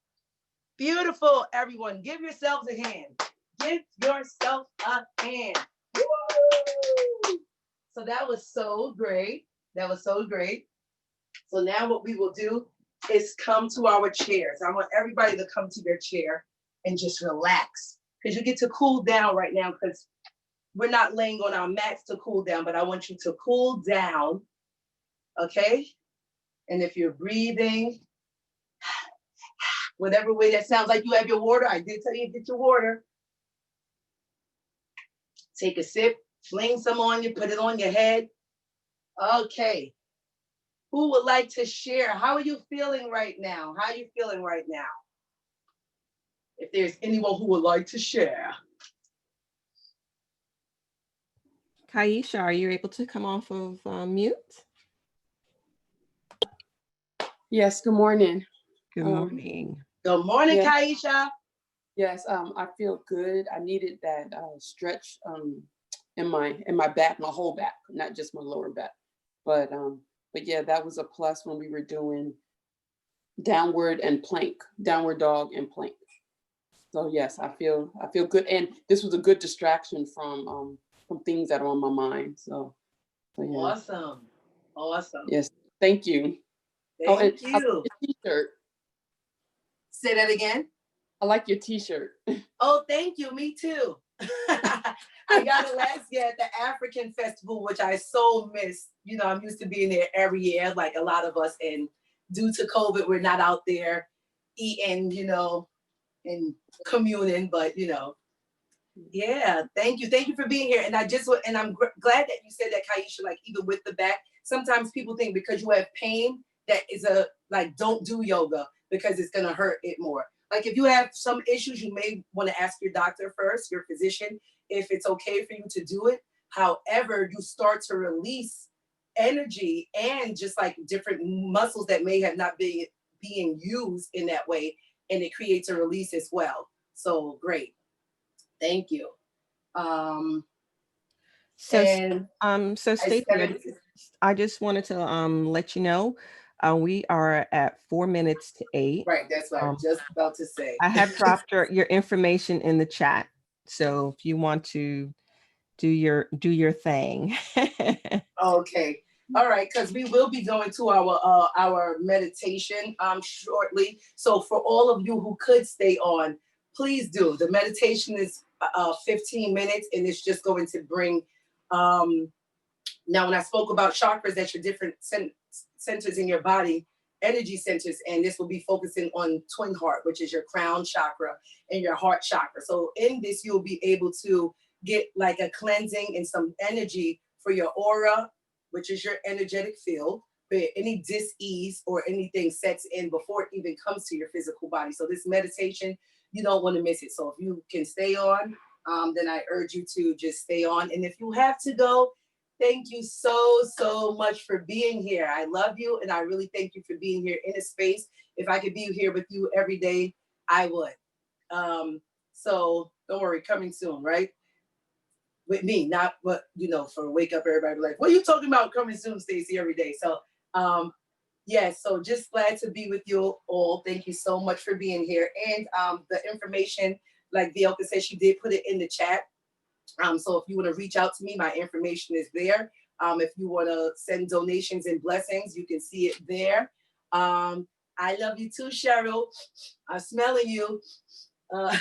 Beautiful, everyone. Give yourselves a hand. Give yourself a hand. Woo! So that was so great. That was so great. So now what we will do is come to our chairs. I want everybody to come to their chair and just relax. Because you get to cool down right now because we're not laying on our mats to cool down, but I want you to cool down. Okay? And if you're breathing, whatever way that sounds like you have your water. I did tell you to get your water. Take a sip, fling some on you, put it on your head. Okay. Who would like to share? How are you feeling right now? How are you feeling right now? If there's anyone who would like to share. Kaisha, are you able to come off of mute? Yes, good morning. Good Um, morning. Good morning, yes, Kaisha. yes, I feel good. I needed that stretch in my back, my whole back, not just my lower back. But yeah, that was a plus when we were doing downward dog and plank. So yes, I feel good, and this was a good distraction from things that are on my mind. So yeah, Awesome. Awesome. yes, thank you. Oh, and Thank I like you. your T-shirt. Say that again. I like your T-shirt. Oh, thank you. Me too. I got it last year at the African Festival, which I so miss. You know, I'm used to being there every year, like a lot of us. And due to COVID, we're not out there eating, and communing. But yeah, thank you. Thank you for being here. And I'm glad that you said that, Kaisha, like even with the back, sometimes people think because you have pain, that is don't do yoga because it's going to hurt it more. Like if you have some issues, you may want to ask your doctor first, your physician, if it's okay for you to do it. However, you start to release energy and just like different muscles that may have not been being used in that way. And it creates a release as well. So great. Thank you. Um, So, and so I Stacy, said, I just wanted to let you know, we are at 4 minutes to 8. right, that's what I was Um, just about to say. I have dropped your information in the chat, so if you want to do your thing. Okay. All right, because we will be going to our meditation shortly. So for all of you who could stay on, please do. The meditation is 15 minutes, and it's just going to bring now, when I spoke about chakras, that's your different centers in your body, energy centers, and this will be focusing on twin heart, which is your crown chakra and your heart chakra. So in this, you'll be able to get like a cleansing and some energy for your aura, which is your energetic field, but any dis-ease or anything sets in before it even comes to your physical body. So this meditation, you don't want to miss it. So if you can stay on, then I urge you to just stay on. And if you have to go, thank you so much for being here. I love you, and I really thank you for being here in a space. If I could be here with you every day, I would. So don't worry, coming soon, right? With me, not what for wake up everybody be like, what are you talking about coming soon, Stacy, every day? So so just glad to be with you all. Thank you so much for being here. And the information, like Bielka said, she did put it in the chat. So if you want to reach out to me, my information is there. If you want to send donations and blessings, you can see it there. I love you too, Cheryl. I'm smelling you. Uh,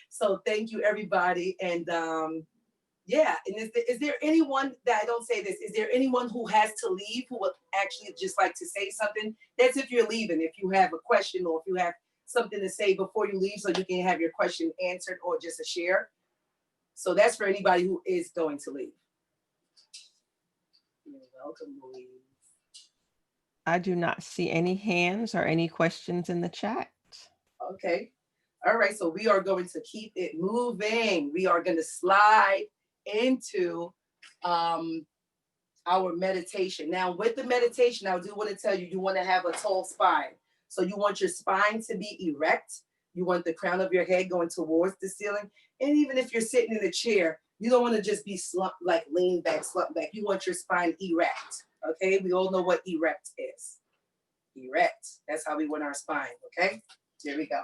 so thank you, everybody. And and is there anyone that I don't say this? Is there anyone who has to leave who would actually just like to say something? That's if you're leaving. If you have a question or if you have something to say before you leave, so you can have your question answered or just a share. So that's for anybody who is going to leave. You're welcome, Louise. I do not see any hands or any questions in the chat. Okay. All right. So we are going to keep it moving. We are going to slide into our meditation. Now, with the meditation, I do want to tell you, you want to have a tall spine. So you want your spine to be erect. You want the crown of your head going towards the ceiling. And even if you're sitting in a chair, you don't want to just be slumped, like lean back, slump back. You want your spine erect. Okay. We all know what erect is. Erect. That's how we want our spine. Okay. There we go.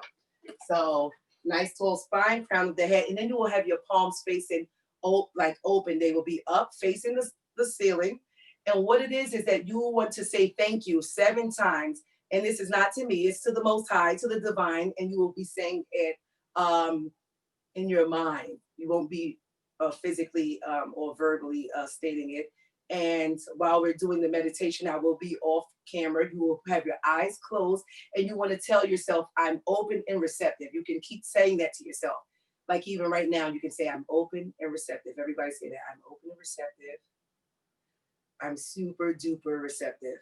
So nice tall spine, crown of the head. And then you will have your palms facing open. They will be up facing the ceiling. And what it is that you want to say thank you 7 times. And this is not to me, it's to the Most High, to the divine. And you will be saying it in your mind. You won't be physically or verbally stating it. And while we're doing the meditation, I will be off camera. You will have your eyes closed and you want to tell yourself, I'm open and receptive. You can keep saying that to yourself. Like even right now, you can say, I'm open and receptive. Everybody say that. I'm open and receptive. I'm super duper receptive.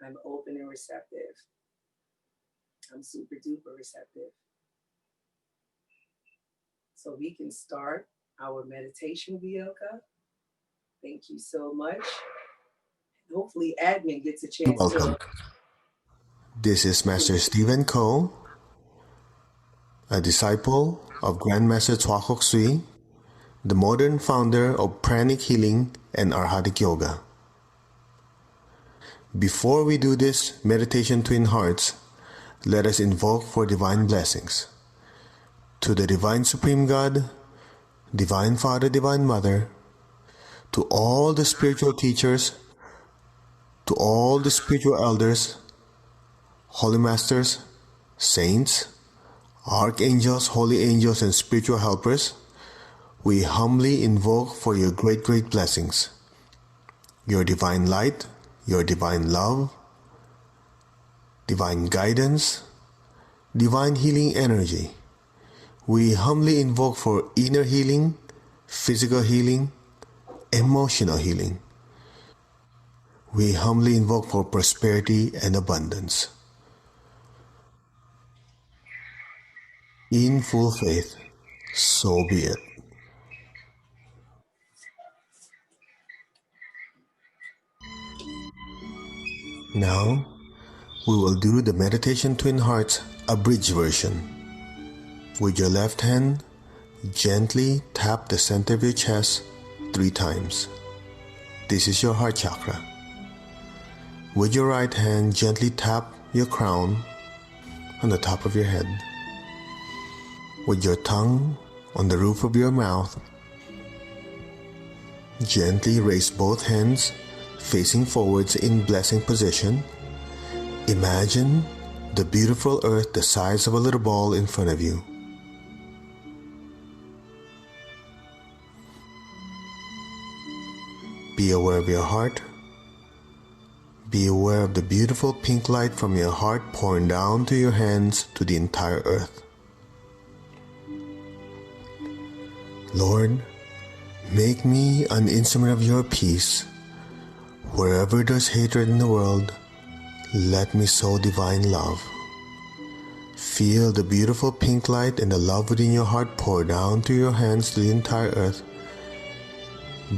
I'm open and receptive. I'm super duper receptive. So we can start our meditation, Bielka. Thank you so much. hopefully admin gets a You're chance welcome. to. This is Master Stephen Ko, a disciple of Grandmaster Twakok Sui, the modern founder of Pranic Healing and Arhatic Yoga. Before we do this meditation twin hearts, let us invoke for divine blessings. To the Divine Supreme God, Divine Father, Divine Mother, to all the spiritual teachers, to all the spiritual elders, holy masters, saints, archangels, holy angels, and spiritual helpers, we humbly invoke for your great, great blessings, your divine light, your divine love, divine guidance, divine healing energy. We humbly invoke for inner healing, physical healing, emotional healing. We humbly invoke for prosperity and abundance. In full faith, so be it. Now, we will do the Meditation Twin Hearts abridged version. With your left hand, gently tap the center of your chest 3 times. This is your heart chakra. With your right hand, gently tap your crown on the top of your head. With your tongue on the roof of your mouth, gently raise both hands facing forwards in blessing position. Imagine the beautiful earth the size of a little ball in front of you. Be aware of your heart. Be aware of the beautiful pink light from your heart pouring down to your hands to the entire earth. Lord, make me an instrument of your peace. Wherever there's hatred in the world, let me sow divine love. Feel the beautiful pink light and the love within your heart pour down to your hands to the entire earth,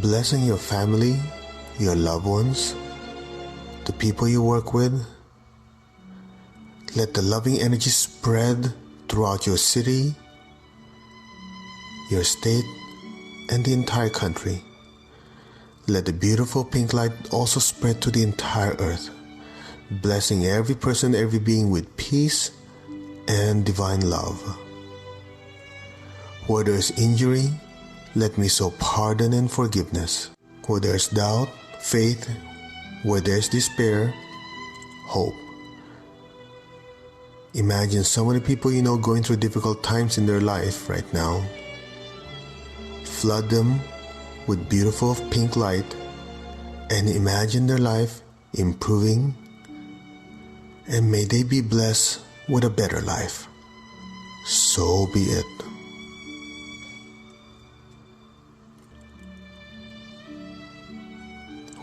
blessing your family, your loved ones, the people you work with. Let the loving energy spread throughout your city, your state, and the entire country. Let the beautiful pink light also spread to the entire earth, blessing every person, every being with peace and divine love. Where there is injury, let me sow pardon and forgiveness. Where there is doubt, faith. Where there is despair, hope. Imagine so many people you know going through difficult times in their life right now. Flood them with beautiful pink light and imagine their life improving, and may they be blessed with a better life. So be it.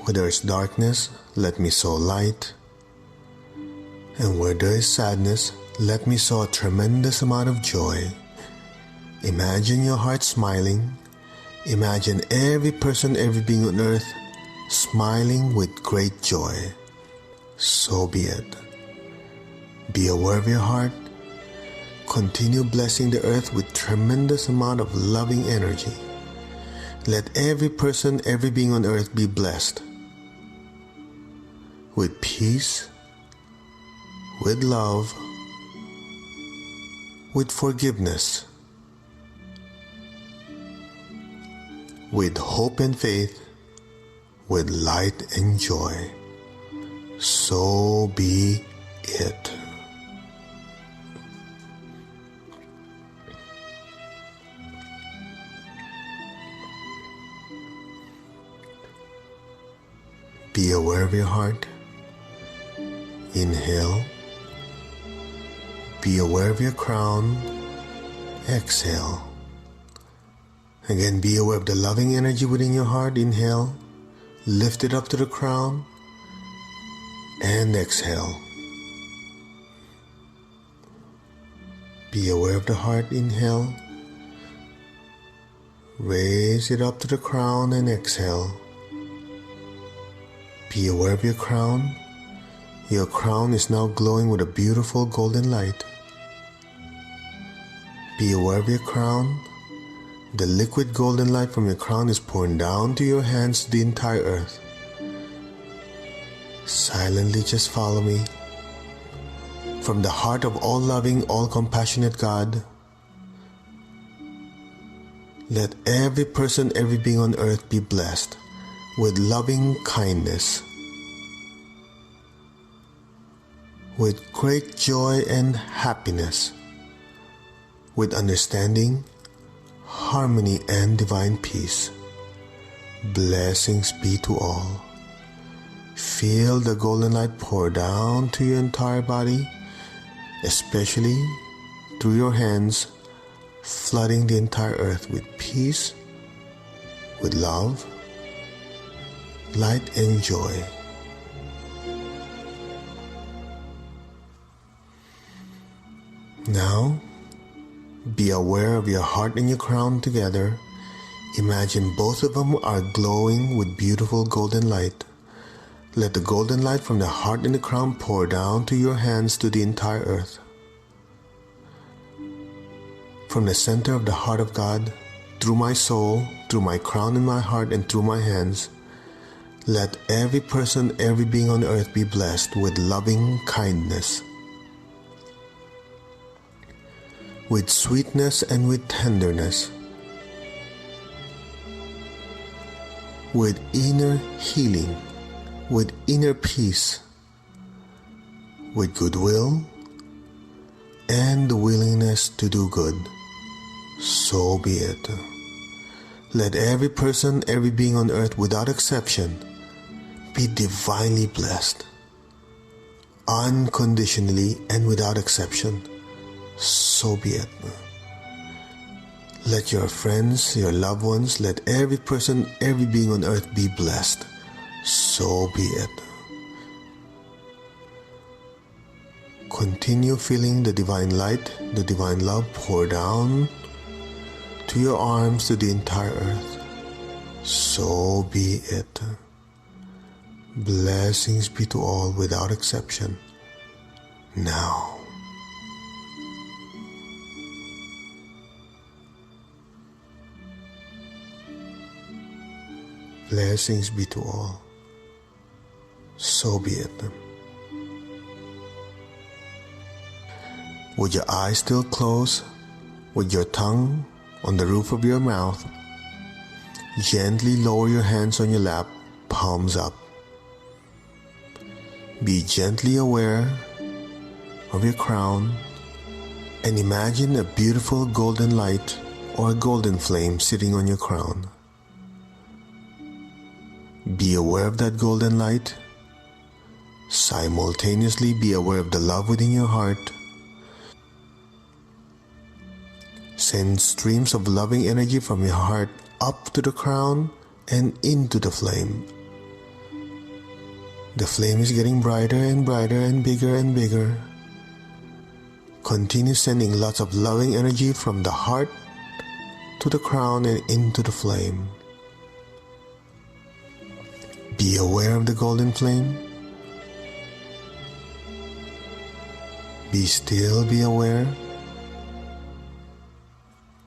Where there is darkness, let me sow light. And where there is sadness, let me sow a tremendous amount of joy. Imagine your heart smiling. Imagine every person, every being on earth smiling with great joy. So be it. Be aware of your heart. Continue blessing the earth with tremendous amount of loving energy. Let every person, every being on earth be blessed with peace, with love, with forgiveness, with hope and faith, with light and joy. So be it. Be aware of your heart. Inhale. Be aware of your crown. Exhale. Again, be aware of the loving energy within your heart. Inhale. Lift it up to the crown. And exhale. Be aware of the heart. Inhale. Raise it up to the crown and exhale. Be aware of your crown. Your crown is now glowing with a beautiful golden light. Be aware of your crown. The liquid golden light from your crown is pouring down to your hands to the entire earth. Silently just follow me. From the heart of all loving, all compassionate God, let every person, every being on earth be blessed with loving kindness, with great joy and happiness, with understanding, harmony, and divine peace. Blessings be to all. Feel the golden light pour down to your entire body, especially through your hands, flooding the entire earth with peace, with love, light, and joy. Now, be aware of your heart and your crown together. Imagine both of them are glowing with beautiful golden light. Let the golden light from the heart and the crown pour down to your hands to the entire earth. From the center of the heart of God, through my soul, through my crown and my heart, and through my hands, let every person, every being on earth be blessed with loving kindness, with sweetness and with tenderness, with inner healing, with inner peace, with goodwill, and the willingness to do good. So be it. Let every person, every being on earth without exception be divinely blessed, unconditionally and without exception. So be it. Let your friends, your loved ones, let every person, every being on earth be blessed. So be it. Continue feeling the divine light, the divine love pour down to your arms, to the entire earth. So be it. Blessings be to all without exception. Now. Blessings be to all. So be it. With your eyes still closed, with your tongue on the roof of your mouth, gently lower your hands on your lap, palms up. Be gently aware of your crown and imagine a beautiful golden light or a golden flame sitting on your crown. Be aware of that golden light. Simultaneously be aware of the love within your heart. Send streams of loving energy from your heart up to the crown and into the flame. The flame is getting brighter and brighter and bigger and bigger. Continue sending lots of loving energy from the heart to the crown and into the flame. Be aware of the golden flame. Be still, be aware,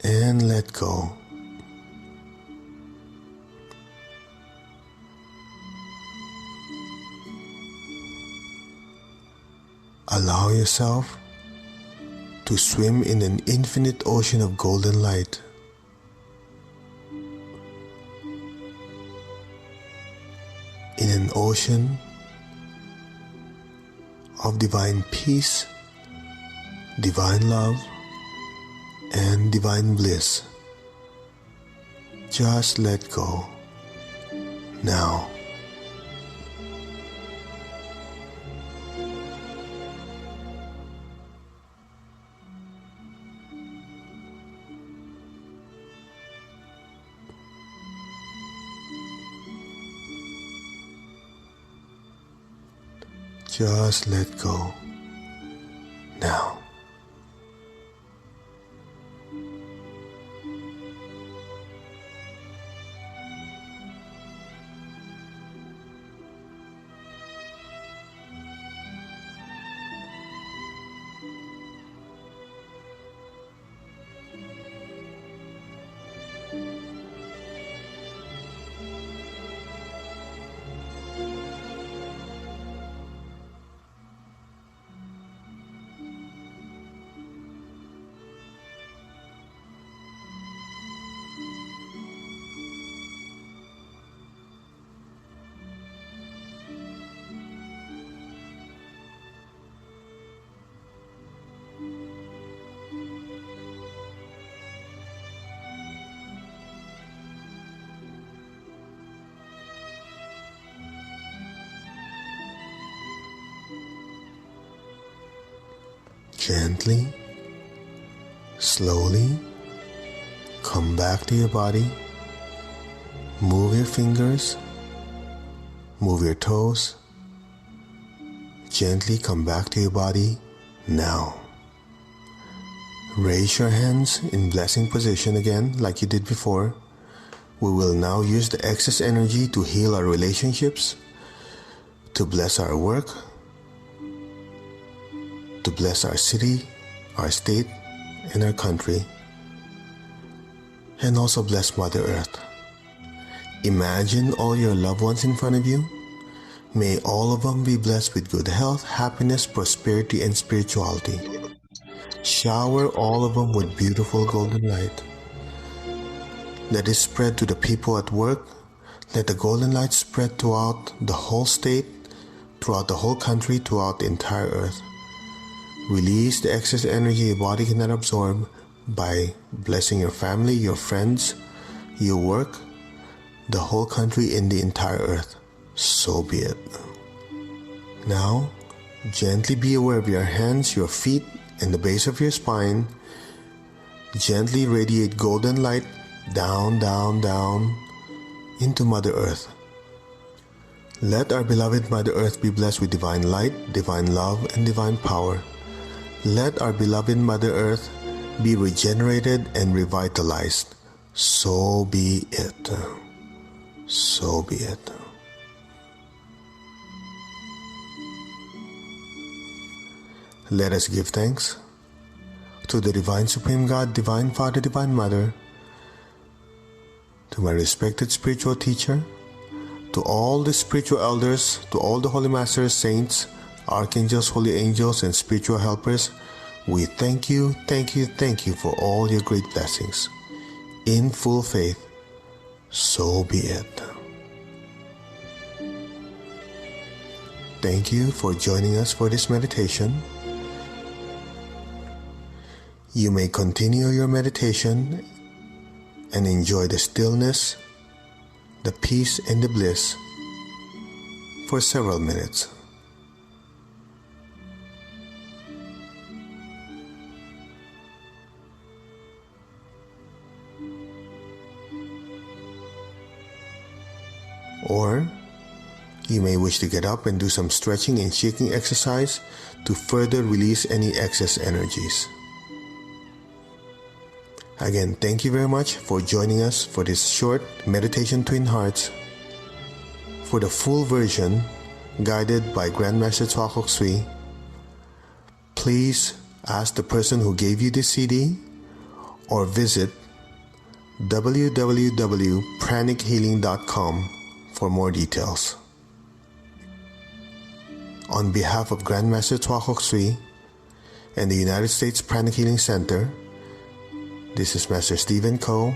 and let go. Allow yourself to swim in an infinite ocean of golden light. In an ocean of divine peace, divine love, and divine bliss. Just let go. Now. Just let go. Now. Gently, slowly, come back to your body. Move your fingers, move your toes. Gently come back to your body now. Raise your hands in blessing position again like you did before. We will now use the excess energy to heal our relationships, to bless our work, to bless our city, our state, and our country, and also bless Mother Earth. Imagine all your loved ones in front of you. May all of them be blessed with good health, happiness, prosperity, and spirituality. Shower all of them with beautiful golden light. Let it spread to the people at work. Let the golden light spread throughout the whole state, throughout the whole country, throughout the entire earth. Release the excess energy your body cannot absorb by blessing your family, your friends, your work, the whole country, and the entire earth. So be it. Now, gently be aware of your hands, your feet, and the base of your spine. Gently radiate golden light down, down, down into Mother Earth. Let our beloved Mother Earth be blessed with divine light, divine love, and divine power. Let our beloved Mother Earth be regenerated and revitalized. So be it. So be it. Let us give thanks to the Divine Supreme God, Divine Father, Divine Mother, to my respected spiritual teacher, to all the spiritual elders, to all the holy masters, saints, archangels, holy angels, and spiritual helpers. We thank you, thank you, thank you for all your great blessings. In full faith, so be it. Thank you for joining us for this meditation. You may continue your meditation and enjoy the stillness, the peace, and the bliss for several minutes. Or you may wish to get up and do some stretching and shaking exercise to further release any excess energies. Again, thank you very much for joining us for this short meditation Twin Hearts. For the full version, guided by Grandmaster Twakok Sui, please ask the person who gave you the CD or visit www.pranichealing.com for more details. On behalf of Grandmaster Twakok Sui and the United States Pranic Healing Center, this is Master Stephen Ko,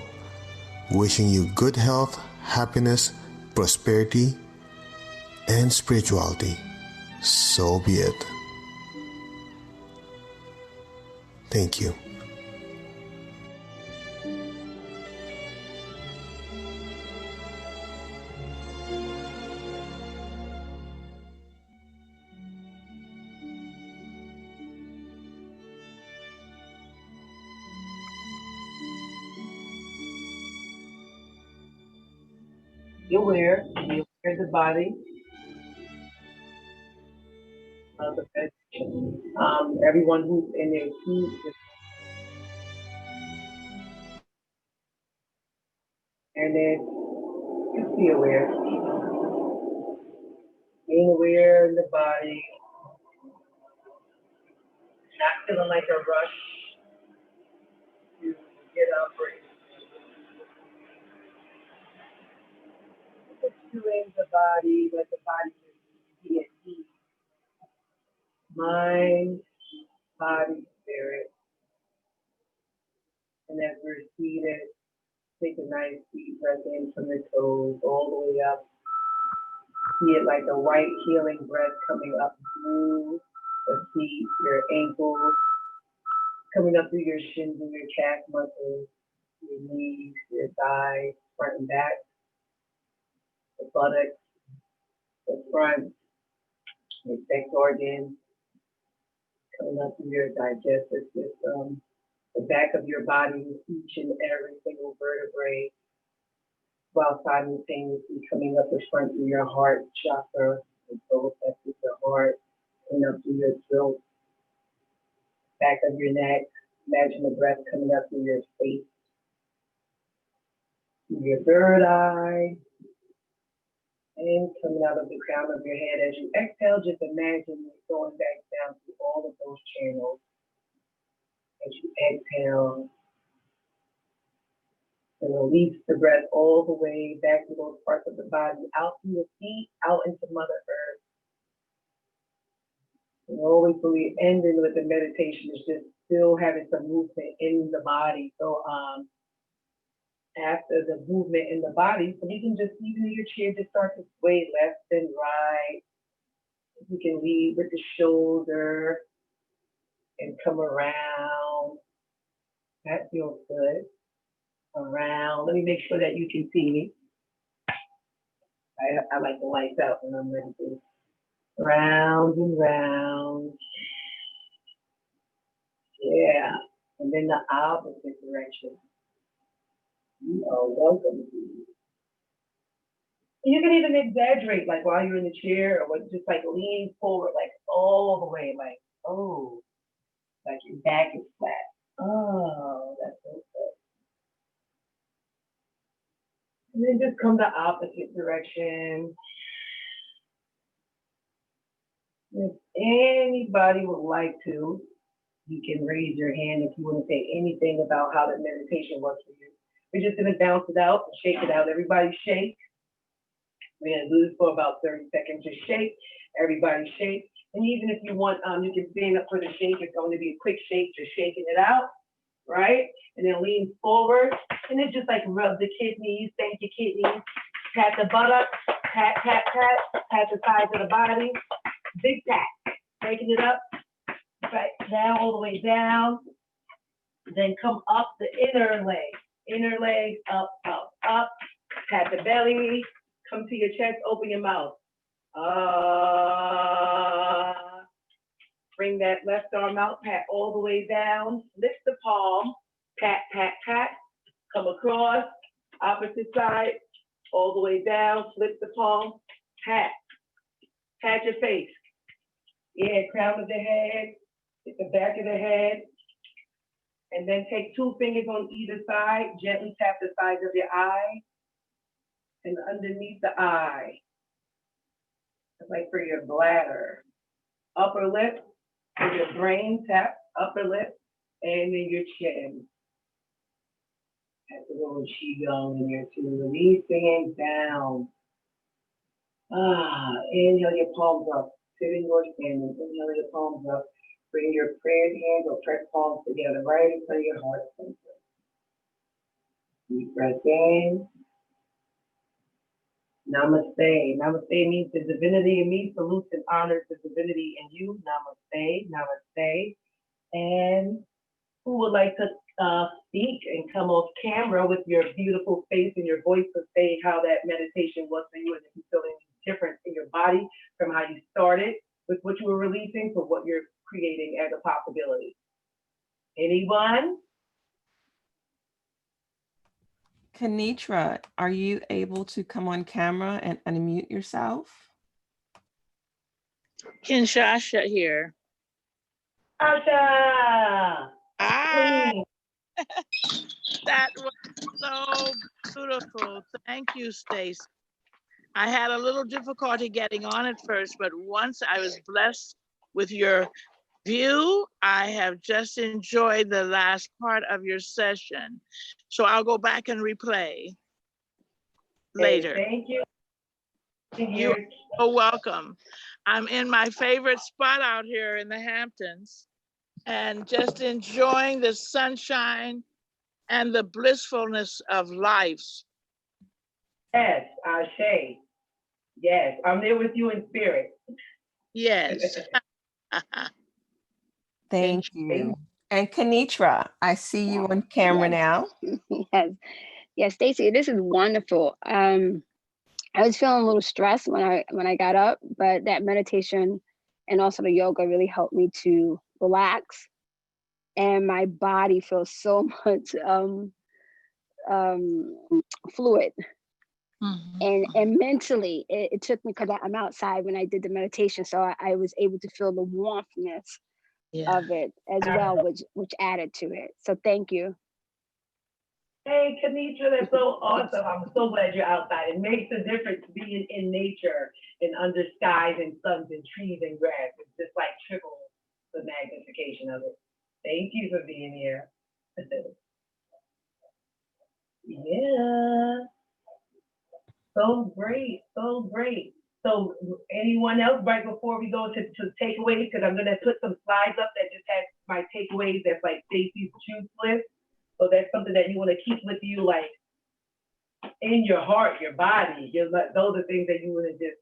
wishing you good health, happiness, prosperity, and spirituality. So be it. Thank you. Be aware of the body, the bed. Everyone who's in their seat, and then just be aware. Being aware in the body, not feeling like a rush to get up or pursuing the body, let the body be at peace. Mind, body, spirit. And as we're seated, take a nice deep breath in from the toes all the way up. See it like a white healing breath coming up through the feet, your ankles, coming up through your shins and your calf muscles, your knees, your thighs, front and back, the buttocks, the front, your sex organs, Coming up through your digestive system, the back of your body, each and every single vertebrae, while simultaneously coming up the front of your heart chakra, and so affects your heart, and up through your throat, back of your neck. Imagine the breath coming up through your face, through your third eye, and coming out of the crown of your head. As you exhale, just imagine it going back down to all of those channels. As you exhale, and release the breath all the way back to those parts of the body, out through your feet, out into Mother Earth. And always believe ending with the meditation is just still having some movement in the body. So after the movement in the body, so you can just, even in your chair, just start to sway left and right. You can lead with the shoulder and come around. That feels good. Around. Let me make sure that you can see me. I like the lights out when I'm ready to. Round and round. Yeah. And then the opposite direction. You are welcome to. You can even exaggerate, like while you're in the chair, or just like lean forward, like all the way, like, oh, like your back is flat. Oh, that's so good. And then just come the opposite direction. If anybody would like to, you can raise your hand if you want to say anything about how the meditation works for you. We're just going to bounce it out and shake it out. Everybody shake. We're going to do this for about 30 seconds. Just shake. Everybody shake. And even if you want, you can stand up for the shake. It's going to be a quick shake, just shaking it out, right? And then lean forward. And then just like rub the kidneys, thank your kidneys. Pat the buttocks, pat, pat, pat. Pat the sides of the body. Big pat. Taking it up, right down, all the way down. Then come up the inner leg, up, up, up. Pat the belly. Come to your chest, open your mouth. Bring that left arm out, pat all the way down. Lift the palm, pat, pat, pat. Come across, opposite side, all the way down. Flip the palm, pat. Pat your face. Yeah, crown of the head, hit the back of the head. And then take 2 fingers on either side, gently tap the sides of your eye. And underneath the eye, like for your bladder, upper lip, for your brain, tap upper lip, and then your chin. Have a little qigong in your too. Releasing down. Inhale your palms up, sitting or standing. Inhale your palms up. Bring your prayer hands or press palms together right in front of your heart center. Deep breath in. Namaste. Namaste means the divinity in me salutes and honors the divinity in you. Namaste. Namaste. And who would like to speak and come off camera with your beautiful face and your voice to say how that meditation was for you and if you feel any difference in your body from how you started with what you were releasing to what you're creating as a possibility? Anyone? Kenitra, are you able to come on camera and unmute yourself? Kinshasa here. Asha! Ah, Queen. that was so beautiful. Thank you, Stacy. I had a little difficulty getting on at first, but once I was blessed with your view, I have just enjoyed the last part of your session. So I'll go back and replay later. Thank you. You're so welcome. I'm in my favorite spot out here in the Hamptons and just enjoying the sunshine and the blissfulness of life. Yes, Ashe. Yes, I'm there with you in spirit. Yes. Thank you. And Kenitra, I see you on camera now. Yes, yes, Stacy, this is wonderful. I was feeling a little stressed when I got up, but that meditation and also the yoga really helped me to relax, and my body feels so much fluid. And mentally, it took me, because I'm outside when I did the meditation, so I was able to feel the warmthness of it as well, which added to it. So thank you. Hey, Kenitra, that's so awesome. I'm so glad you're outside. It makes a difference being in nature and under skies and suns and trees and grass. It's just like triple the magnification of it. Thank you for being here. Yeah. So great, so great. So anyone else, right before we go to takeaways, because I'm gonna put some slides up that just has my takeaways, that's like Stacy's truth list. So that's something that you want to keep with you, like in your heart, your body. Those are things that you want to just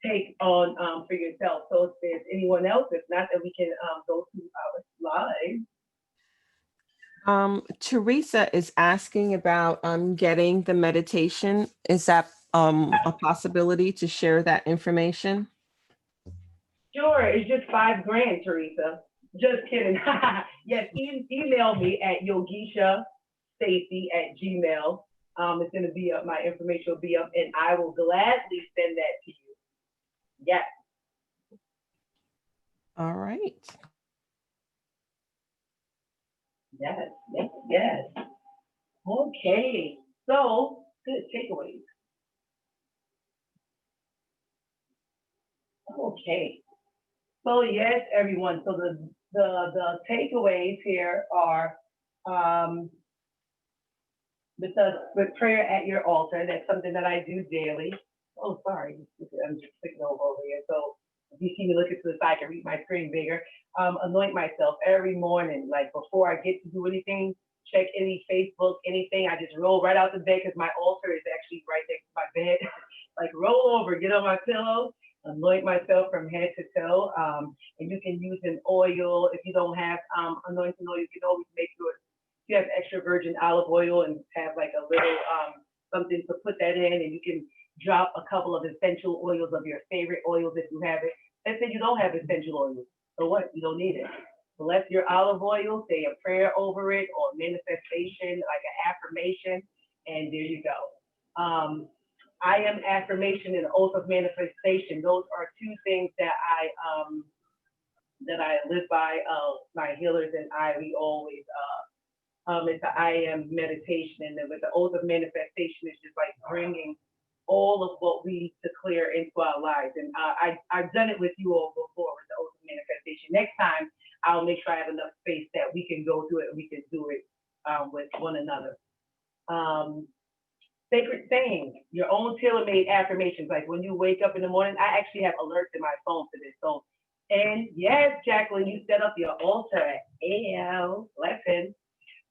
take on for yourself. So if there's anyone else, if not, then we can go through our slides. Teresa is asking about getting the meditation. Is that a possibility to share that information? Sure, it's just $5,000, Teresa. Just kidding. Yes, email me at Yogisha Stacy at Gmail. It's going to be up. My information will be up, and I will gladly send that to you. Yes. All right. Yes, yes, yes. Okay. So, good takeaways. Okay. So yes, everyone. So the takeaways here are with prayer at your altar. That's something that I do daily. Oh, sorry, I'm just clicking over here. So if you see me looking to the side, I can read my screen bigger. Anoint myself every morning, like before I get to do anything. Check any Facebook, anything. I just roll right out the bed because my altar is actually right next to my bed. Like roll over, get on my pillow. Anoint myself from head to toe, and you can use an oil. If you don't have anointing oil, you can always make sure you have extra virgin olive oil and have like a little something to put that in, and you can drop a couple of essential oils of your favorite oils if you have it. Let's say you don't have essential oils, so what? You don't need it. Bless your olive oil, say a prayer over it or manifestation, like an affirmation, and there you go. I am affirmation and oath of manifestation. Those are two things that I live by. My healers and we always it's the I am meditation, and then with the oath of manifestation, it's just like bringing all of what we declare into our lives. And I've done it with you all before with the oath of manifestation. Next time, I'll make sure I have enough space that we can go through it and we can do it with one another. Sacred sayings, your own tailor-made affirmations. Like when you wake up in the morning, I actually have alerts in my phone for this. So, and yes, Jacqueline, you set up your altar at AM lesson.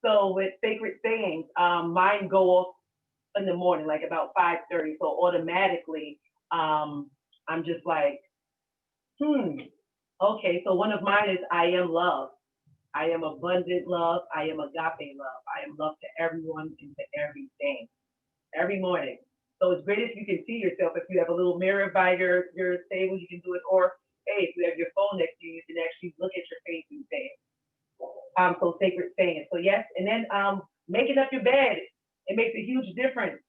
So with sacred sayings, mine go off in the morning, like about 5:30. So automatically, I'm just like, okay. So one of mine is I am love. I am abundant love. I am agape love. I am love to everyone and to everything. Every morning. So it's great if you can see yourself. If you have a little mirror by your table, you can do it. Or hey, if you have your phone next to you, you can actually look at your face and say it. So sacred saying. So yes, and then making up your bed. It makes a huge difference.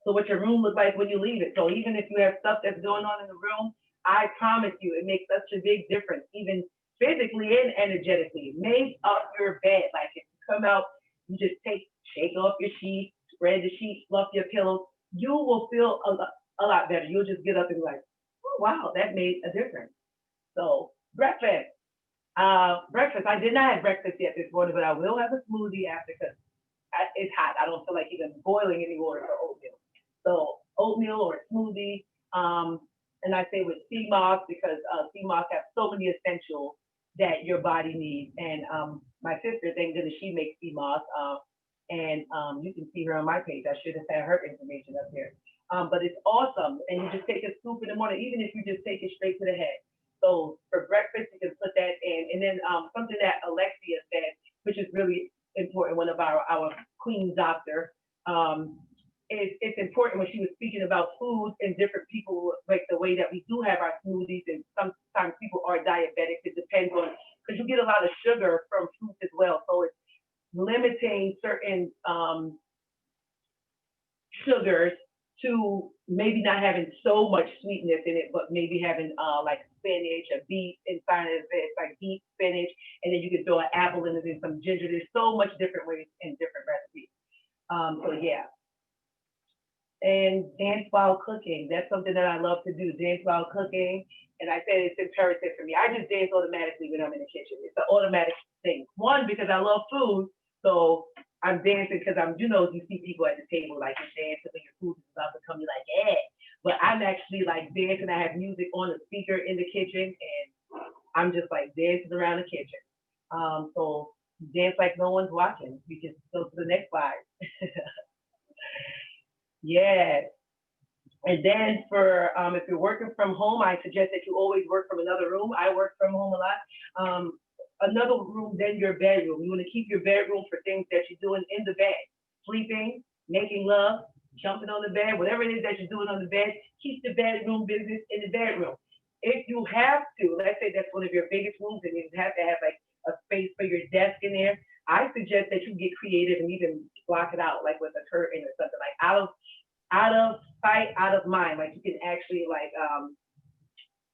So what your room looks like when you leave it. So even if you have stuff that's going on in the room, I promise you, it makes such a big difference, even physically and energetically. Make up your bed. Like if you come out, you just shake off your sheets, spread the sheets, fluff your pillows, you will feel a lot better. You'll just get up and be like, oh, wow, that made a difference. So breakfast. I did not have breakfast yet this morning, but I will have a smoothie after because it's hot. I don't feel like even boiling any water for oatmeal. So oatmeal or smoothie. And I say with sea moss because sea moss have so many essentials that your body needs. And my sister, thank goodness, she makes sea moss. And you can see her on my page. I should have had her information up here. But it's awesome. And you just take a scoop in the morning, even if you just take it straight to the head. So for breakfast, you can put that in. And then something that Alexia said, which is really important, one of our queen doctor, it's important when she was speaking about food and different people, like the way that we do have our smoothies, and sometimes people are diabetic. It depends on because you get a lot of sugar from fruits as well. So it's limiting certain sugars to maybe not having so much sweetness in it, but maybe having like spinach or beet inside of it, like beet, spinach, and then you can throw an apple in it and some ginger. There's so much different ways and different recipes. So yeah. And dance while cooking. That's something that I love to do, dance while cooking. And I said it's imperative for me. I just dance automatically when I'm in the kitchen. It's an automatic thing. One, because I love food. So I'm dancing because you see people at the table, like you're dancing when your food is about to come, you're like, yeah. But I'm actually like dancing. I have music on the speaker in the kitchen and I'm just like dancing around the kitchen. So dance like no one's watching. We just go to the next slide. Yes. And then for if you're working from home, I suggest that you always work from another room. I work from home a lot. Another room than your bedroom. You want to keep your bedroom for things that you're doing in the bed, sleeping, making love, jumping on the bed, whatever it is that you're doing on the bed. Keep the bedroom business in the bedroom. If you have to, let's say that's one of your biggest rooms, and you have to have like a space for your desk in there. I suggest that you get creative and even block it out, like with a curtain or something, like out of sight, out of mind. Like you can actually like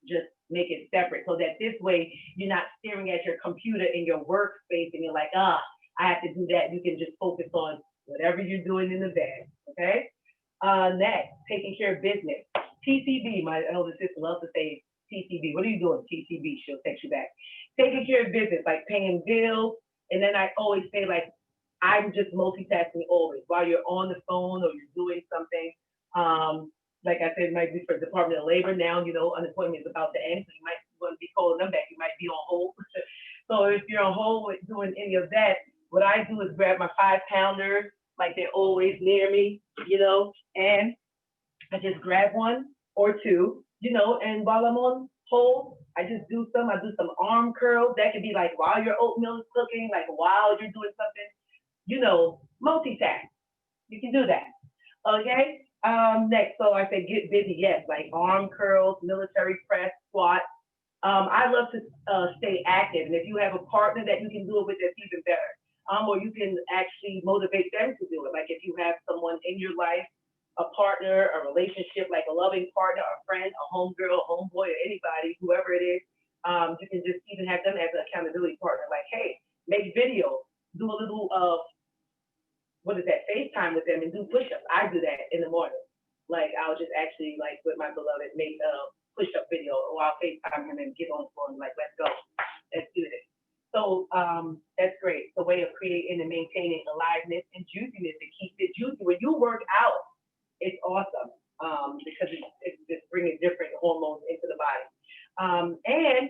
just make it separate so that this way you're not staring at your computer in your workspace and you're like, I have to do that. You can just focus on whatever you're doing in the bed. Okay. Next, taking care of business. TCB. My elder sister loves to say TCB. What are you doing? TCB. She'll text you back. Taking care of business, like paying bills. And then I always say, like, I'm just multitasking always while you're on the phone or you're doing something. Like I said, it might be for Department of Labor now, unemployment is about to end, so you might want to be calling them back. You might be on hold. So if you're on hold with doing any of that, what I do is grab my 5-pounders, like they're always near me, and I just grab one or two, and while I'm on hold, I do some arm curls. That could be like while your oatmeal is cooking, like while you're doing something, multitask. You can do that. Okay. Next, so I said get busy. Yes, like arm curls, military press, squat. I love to stay active, and if you have a partner that you can do it with, that's even better. Or you can actually motivate them to do it. Like if you have someone in your life, a partner, a relationship, like a loving partner, a friend, a homegirl, a homeboy, or anybody, whoever it is, you can just even have them as an accountability partner. Like, hey, make videos, do a little FaceTime with them and do push-ups. I do that in the morning. Like I'll just actually like with my beloved make a push-up video, or I'll FaceTime him and get on the phone like, let's go, let's do this. So that's great. It's a way of creating and maintaining aliveness and juiciness to keep it juicy. When you work out, it's awesome because it's just bringing different hormones into the body. And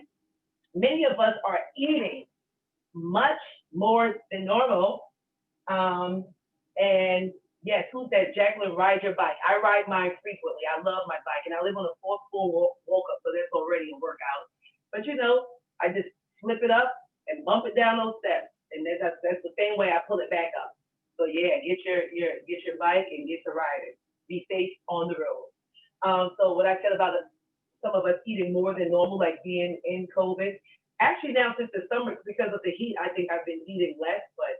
many of us are eating much more than normal. And yes, who's that? Jacqueline, ride your bike. I ride mine frequently. I love my bike, and I live on a 4th floor walk-up, so that's already a workout. But I just flip it up and bump it down those steps, and that's the same way I pull it back up. So yeah, get your bike and get to riding. Be safe on the road. So what I said about some of us eating more than normal, like being in COVID. Actually, now since the summer, because of the heat, I think I've been eating less, but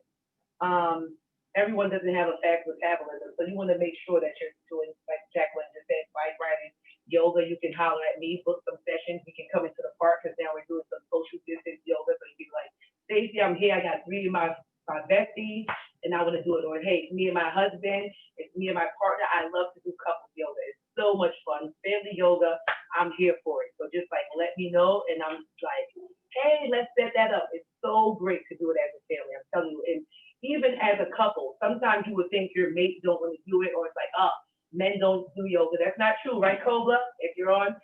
everyone doesn't have a fast metabolism. So you want to make sure that you're doing, like Jacqueline just said, bike riding, yoga. You can holler at me, book some sessions. We can come into the park because now we're doing some social distance yoga. So you can be like, Stacy, I'm here. I got 3 of my besties, and I want to do it. Or hey, me and my husband, it's me and my partner. I love to do couples yoga. It's so much fun. Family yoga, I'm here for it. So just like let me know, and I'm like, hey, let's set that up. It's so great to do it as a family. I'm telling you. And even as a couple, sometimes you would think your mate don't want to do it, or it's like, men don't do yoga. That's not true, right, Cobra? If you're on,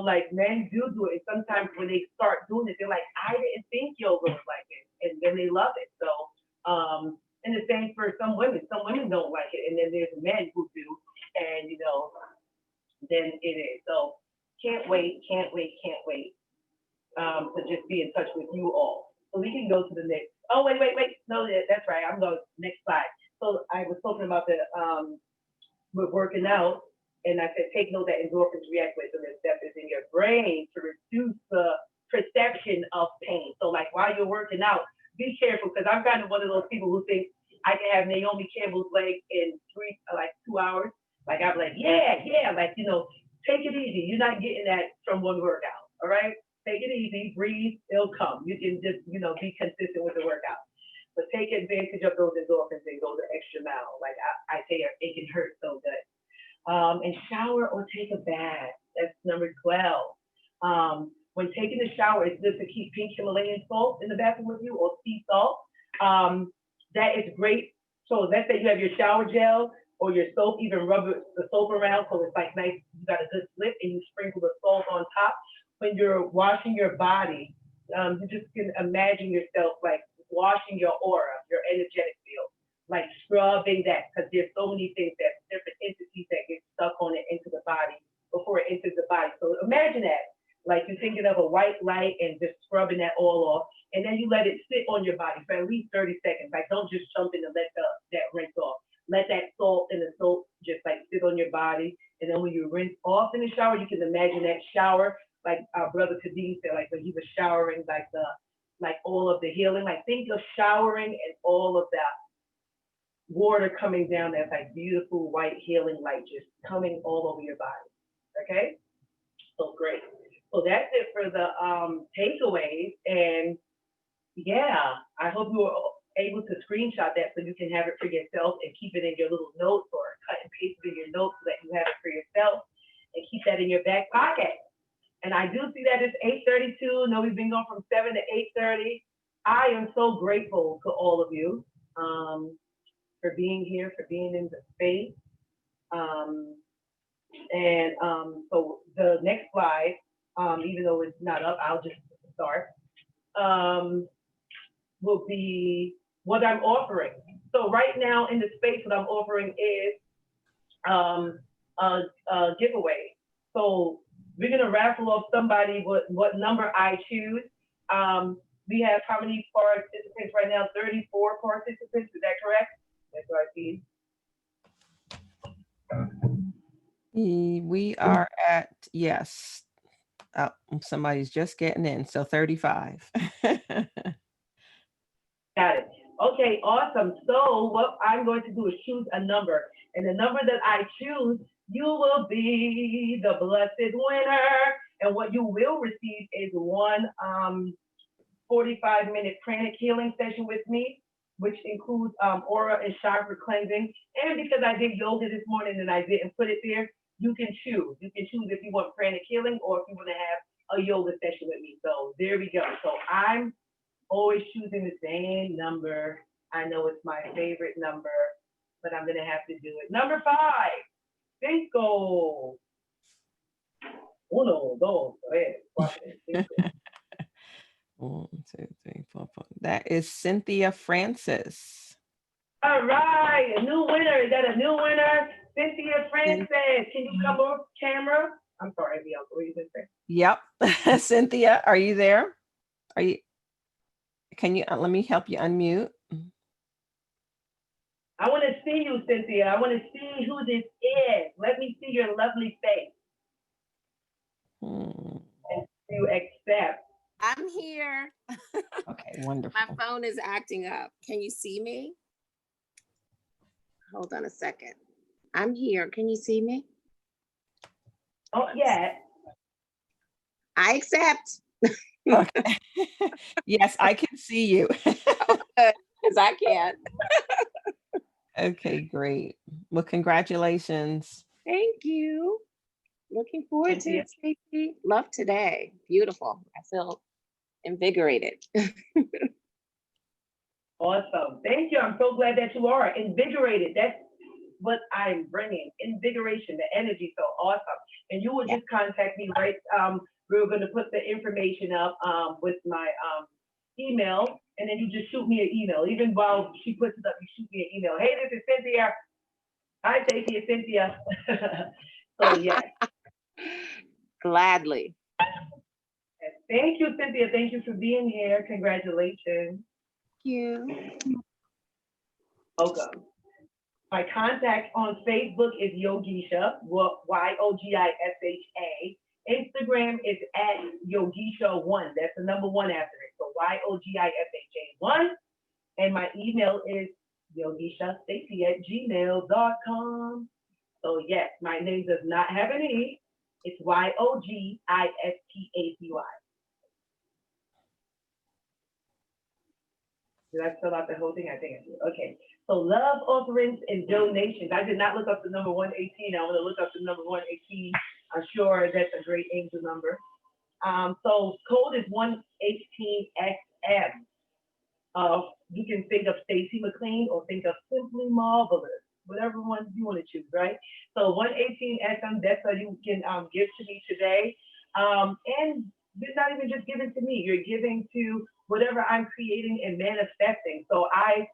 like men do it. And sometimes when they start doing it, they're like, I didn't think yoga was like this, and then they love it. So, and the same for some women. Some women don't like it, and then there's men who do, and then it is. So, can't wait to just be in touch with you all. So we can go to the next. Oh, wait. No, that's right. I'm going next slide. So I was talking about with working out, and I said, take note that endorphins react with the receptors in your brain to reduce the perception of pain. So like while you're working out, be careful, because I'm kind of one of those people who think I can have Naomi Campbell's leg in 2 hours. Like I'm like, yeah, like, take it easy. You're not getting that from one workout. All right. Take it easy, breathe, it'll come. You can just, be consistent with the workout. But take advantage of those endorphins and go the extra mile. Like I say, it can hurt so good. And shower or take a bath. That's number 12. When taking a shower, it's good to keep pink Himalayan salt in the bathroom with you, or sea salt. That is great. So let's say you have your shower gel or your soap, even rub the soap around so it's like nice, you got a good slip, and you sprinkle the salt on top. When you're washing your body, you just can imagine yourself like washing your aura, your energetic field, like scrubbing that, because there's so many things, that different entities that get stuck on it into the body before it enters the body. So imagine that, like you're thinking of a white light and just scrubbing that all off, and then you let it sit on your body for at least 30 seconds. Like don't just jump in and let that rinse off. Let that salt and the soap just like sit on your body, and then when you rinse off in the shower, you can imagine that shower, like our brother Kadeem said, like when he was showering, like all of the healing, like think of showering and all of that water coming down, that's like beautiful white healing light just coming all over your body. Okay, so great. So that's it for the takeaways, and yeah, I hope you were able to screenshot that so you can have it for yourself and keep it in your little notes, or cut and paste it in your notes so that you have it for yourself and keep that in your back pocket. And I do see that it's 8:32. No, we've been going from 7 to 8:30. I am so grateful to all of you for being here, for being in the space. So the next slide, even though it's not up, I'll just start, will be what I'm offering. So right now in the space, what I'm offering is a giveaway. So we're gonna raffle off somebody what number I choose. We have how many participants right now? 34 participants, is that correct? That's what I see. We are at, yes. Oh, somebody's just getting in, so 35. Got it. Okay, awesome. So what I'm going to do is choose a number, and the number that I choose, you will be the blessed winner. And what you will receive is one 45-minute pranic healing session with me, which includes aura and chakra cleansing. And because I did yoga this morning and I didn't put it there, you can choose. You can choose if you want pranic healing or if you want to have a yoga session with me. So there we go. So I'm always choosing the same number. I know it's my favorite number, but I'm gonna have to do it. Number 5, cinco. Uno, dos, tres, cuatro, cinco. 1, 2, 3, 4, 5. That is Cynthia Francis. All right, a new winner. Is that a new winner? Cynthia Francis. Can you come off camera? I'm sorry, Bianca, what are you gonna say? Yep. Cynthia, are you there? Can you, let me help you unmute. I want to see you, Cynthia. I want to see who this is. Let me see your lovely face. And you accept. I'm here. Okay, wonderful. My phone is acting up. Can you see me? Hold on a second. I'm here. Can you see me? Oh, yeah. I accept. Okay. Yes, I can see you. Because I can. Okay, great. Well, congratulations. Thank you. Looking forward to it, Stacy. Love today. Beautiful. I feel invigorated. Awesome. Thank you. I'm so glad that you are invigorated. That's what I'm bringing. Invigoration, the energy. So awesome. And you will just contact me, right? We're going to put the information up with my email, and then you just shoot me an email. Even while she puts it up, you shoot me an email. Hey, this is Cynthia. Hi, Stacy. It's Cynthia. So, yes. Gladly. Thank you, Cynthia. Thank you for being here. Congratulations. Thank you. Welcome. My contact on Facebook is Yogisha, Yogisha, Instagram is at Yogisha1. That's the number 1 after it. So YOGISHA1. And my email is yogishastacy@gmail.com. So yes, my name does not have an E. It's YOGISTACY. Did I fill out the whole thing? I think I did. Okay. So love offerings and donations. I did not look up the number 118. I want to look up the number 118. I'm sure that's a great angel number. So code is 118XM. You can think of Stacy McLean or think of Simply Marvelous, whatever one you want to choose, right? So 118XM, that's how you can give to me today. And you're not even just giving to me, you're giving to whatever I'm creating and manifesting. So I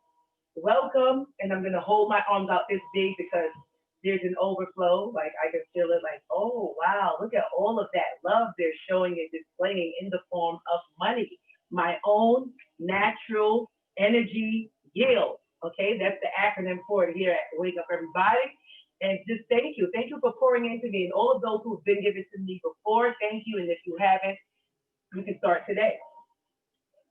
welcome, and I'm going to hold my arms out this big because there's an overflow. Like I can feel it like, oh, wow, look at all of that love they're showing and displaying in the form of money. My own natural energy yield. Okay, that's the acronym for it here at Wake Up Everybody. And just thank you. Thank you for pouring into me and all of those who've been giving to me before. Thank you. And if you haven't, you can start today.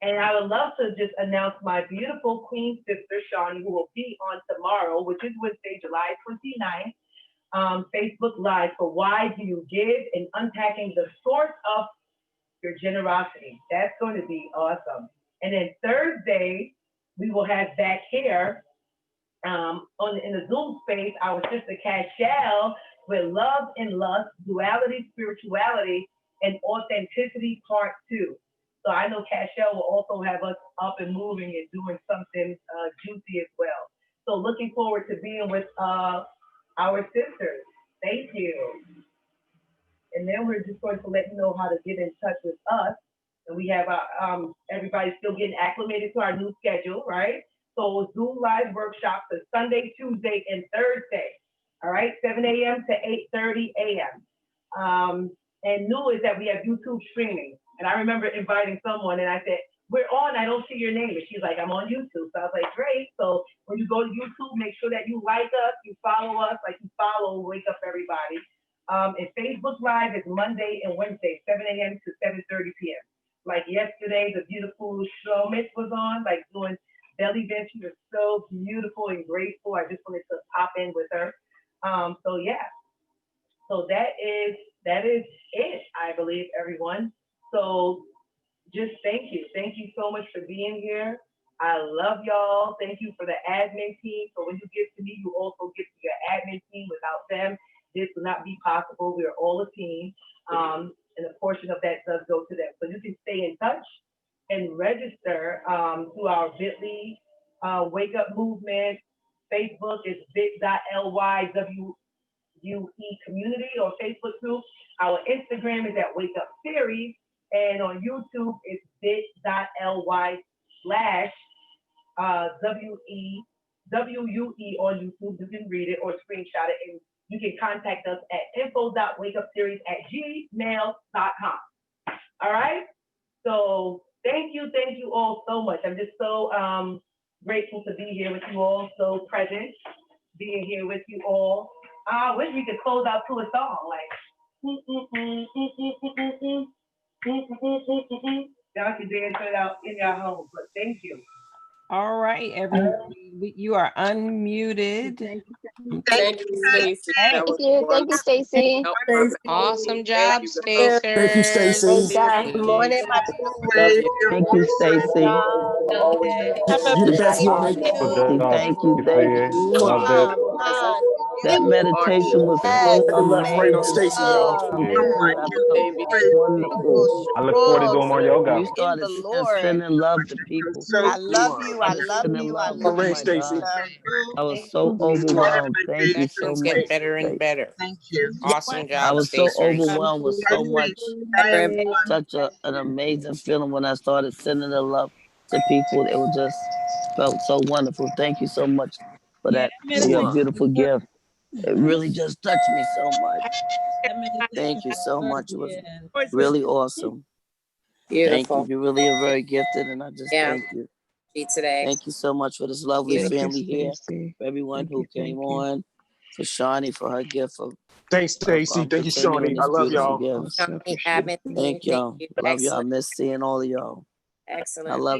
And I would love to just announce my beautiful queen sister, Shawnee, who will be on tomorrow, which is Wednesday, July 29th, Facebook Live for Why Do You Give and Unpacking the Source of Your Generosity. That's going to be awesome. And then Thursday, we will have back here in the Zoom space, our sister Cashel with Love and Lust, Duality, Spirituality, and Authenticity Part 2. So I know Cashel will also have us up and moving and doing something juicy as well. So looking forward to being with our sisters. Thank you. And then we're just going to let you know how to get in touch with us. And we have everybody still getting acclimated to our new schedule, right? So Zoom Live workshops are Sunday, Tuesday, and Thursday. All right, 7 a.m. to 8:30 a.m. And new is that we have YouTube streaming. And I remember inviting someone and I said, we're on, I don't see your name. And she's like, I'm on YouTube. So I was like, great. So when you go to YouTube, make sure that you like us, you follow us, like you follow Wake Up Everybody. And Facebook Live is Monday and Wednesday, 7 a.m. to 7:30 p.m. Like yesterday, the beautiful Showmith was on, like doing belly dance. She was so beautiful and graceful. I just wanted to pop in with her. So yeah. So that is it, I believe, everyone. So just thank you. Thank you so much for being here. I love y'all. Thank you for the admin team. So when you give to me, you also give to your admin team. Without them, this would not be possible. We are all a team. And a portion of that does go to them. So you can stay in touch and register through our bit.ly Wake Up Movement. Facebook is bit.ly WUE community or Facebook group. Our Instagram is at Wake Up Series. And on YouTube, it's bit.ly/WUE on YouTube. You can read it or screenshot it, and you can contact us at info.wakeupseries@gmail.com. All right? So thank you all so much. I'm just so grateful to be here with you all, so present, being here with you all. I wish we could close out to a song like y'all can dance it out in your home, but thank you. All right, everybody, you are unmuted. Thank you. Thank you, Stacy. Thank you, Stacy. Awesome job, Stacy. Thank you, Stacy. Good morning, my Love you. Thank you, Stacy. You the best woman. Thank you. Thank you. Love it. That meditation was so They left right on amazing. Stacy, y'all. So wonderful. I look forward to doing more yoga. You started sending love to people. So I love you. I Just love sending you. love. I All love Oh right, my Stacy. God. I was so overwhelmed. Thank you so Connections much. get better and Stacy. better. thank you. Awesome I job, was so Stacy. overwhelmed with so much, Everyone, such an amazing feeling when I started sending the love to people. It was just felt so wonderful. Thank you so much for that, for your beautiful gift. It really just touched me so much. Thank you so much. It was really awesome. Thank you. Beautiful. You really are very gifted, and I just Yeah. thank you. Be today. Thank you so much for this lovely Beautiful. family here, for everyone who came on. for Shawnee for her gift of Thanks, Stacy. Thank you, continuing Shawnee. I this love beautiful y'all. gift. Shawnee, Abby, Thank y'all. you. Love y'all. I Excellent. miss seeing all of y'all. I Excellent. love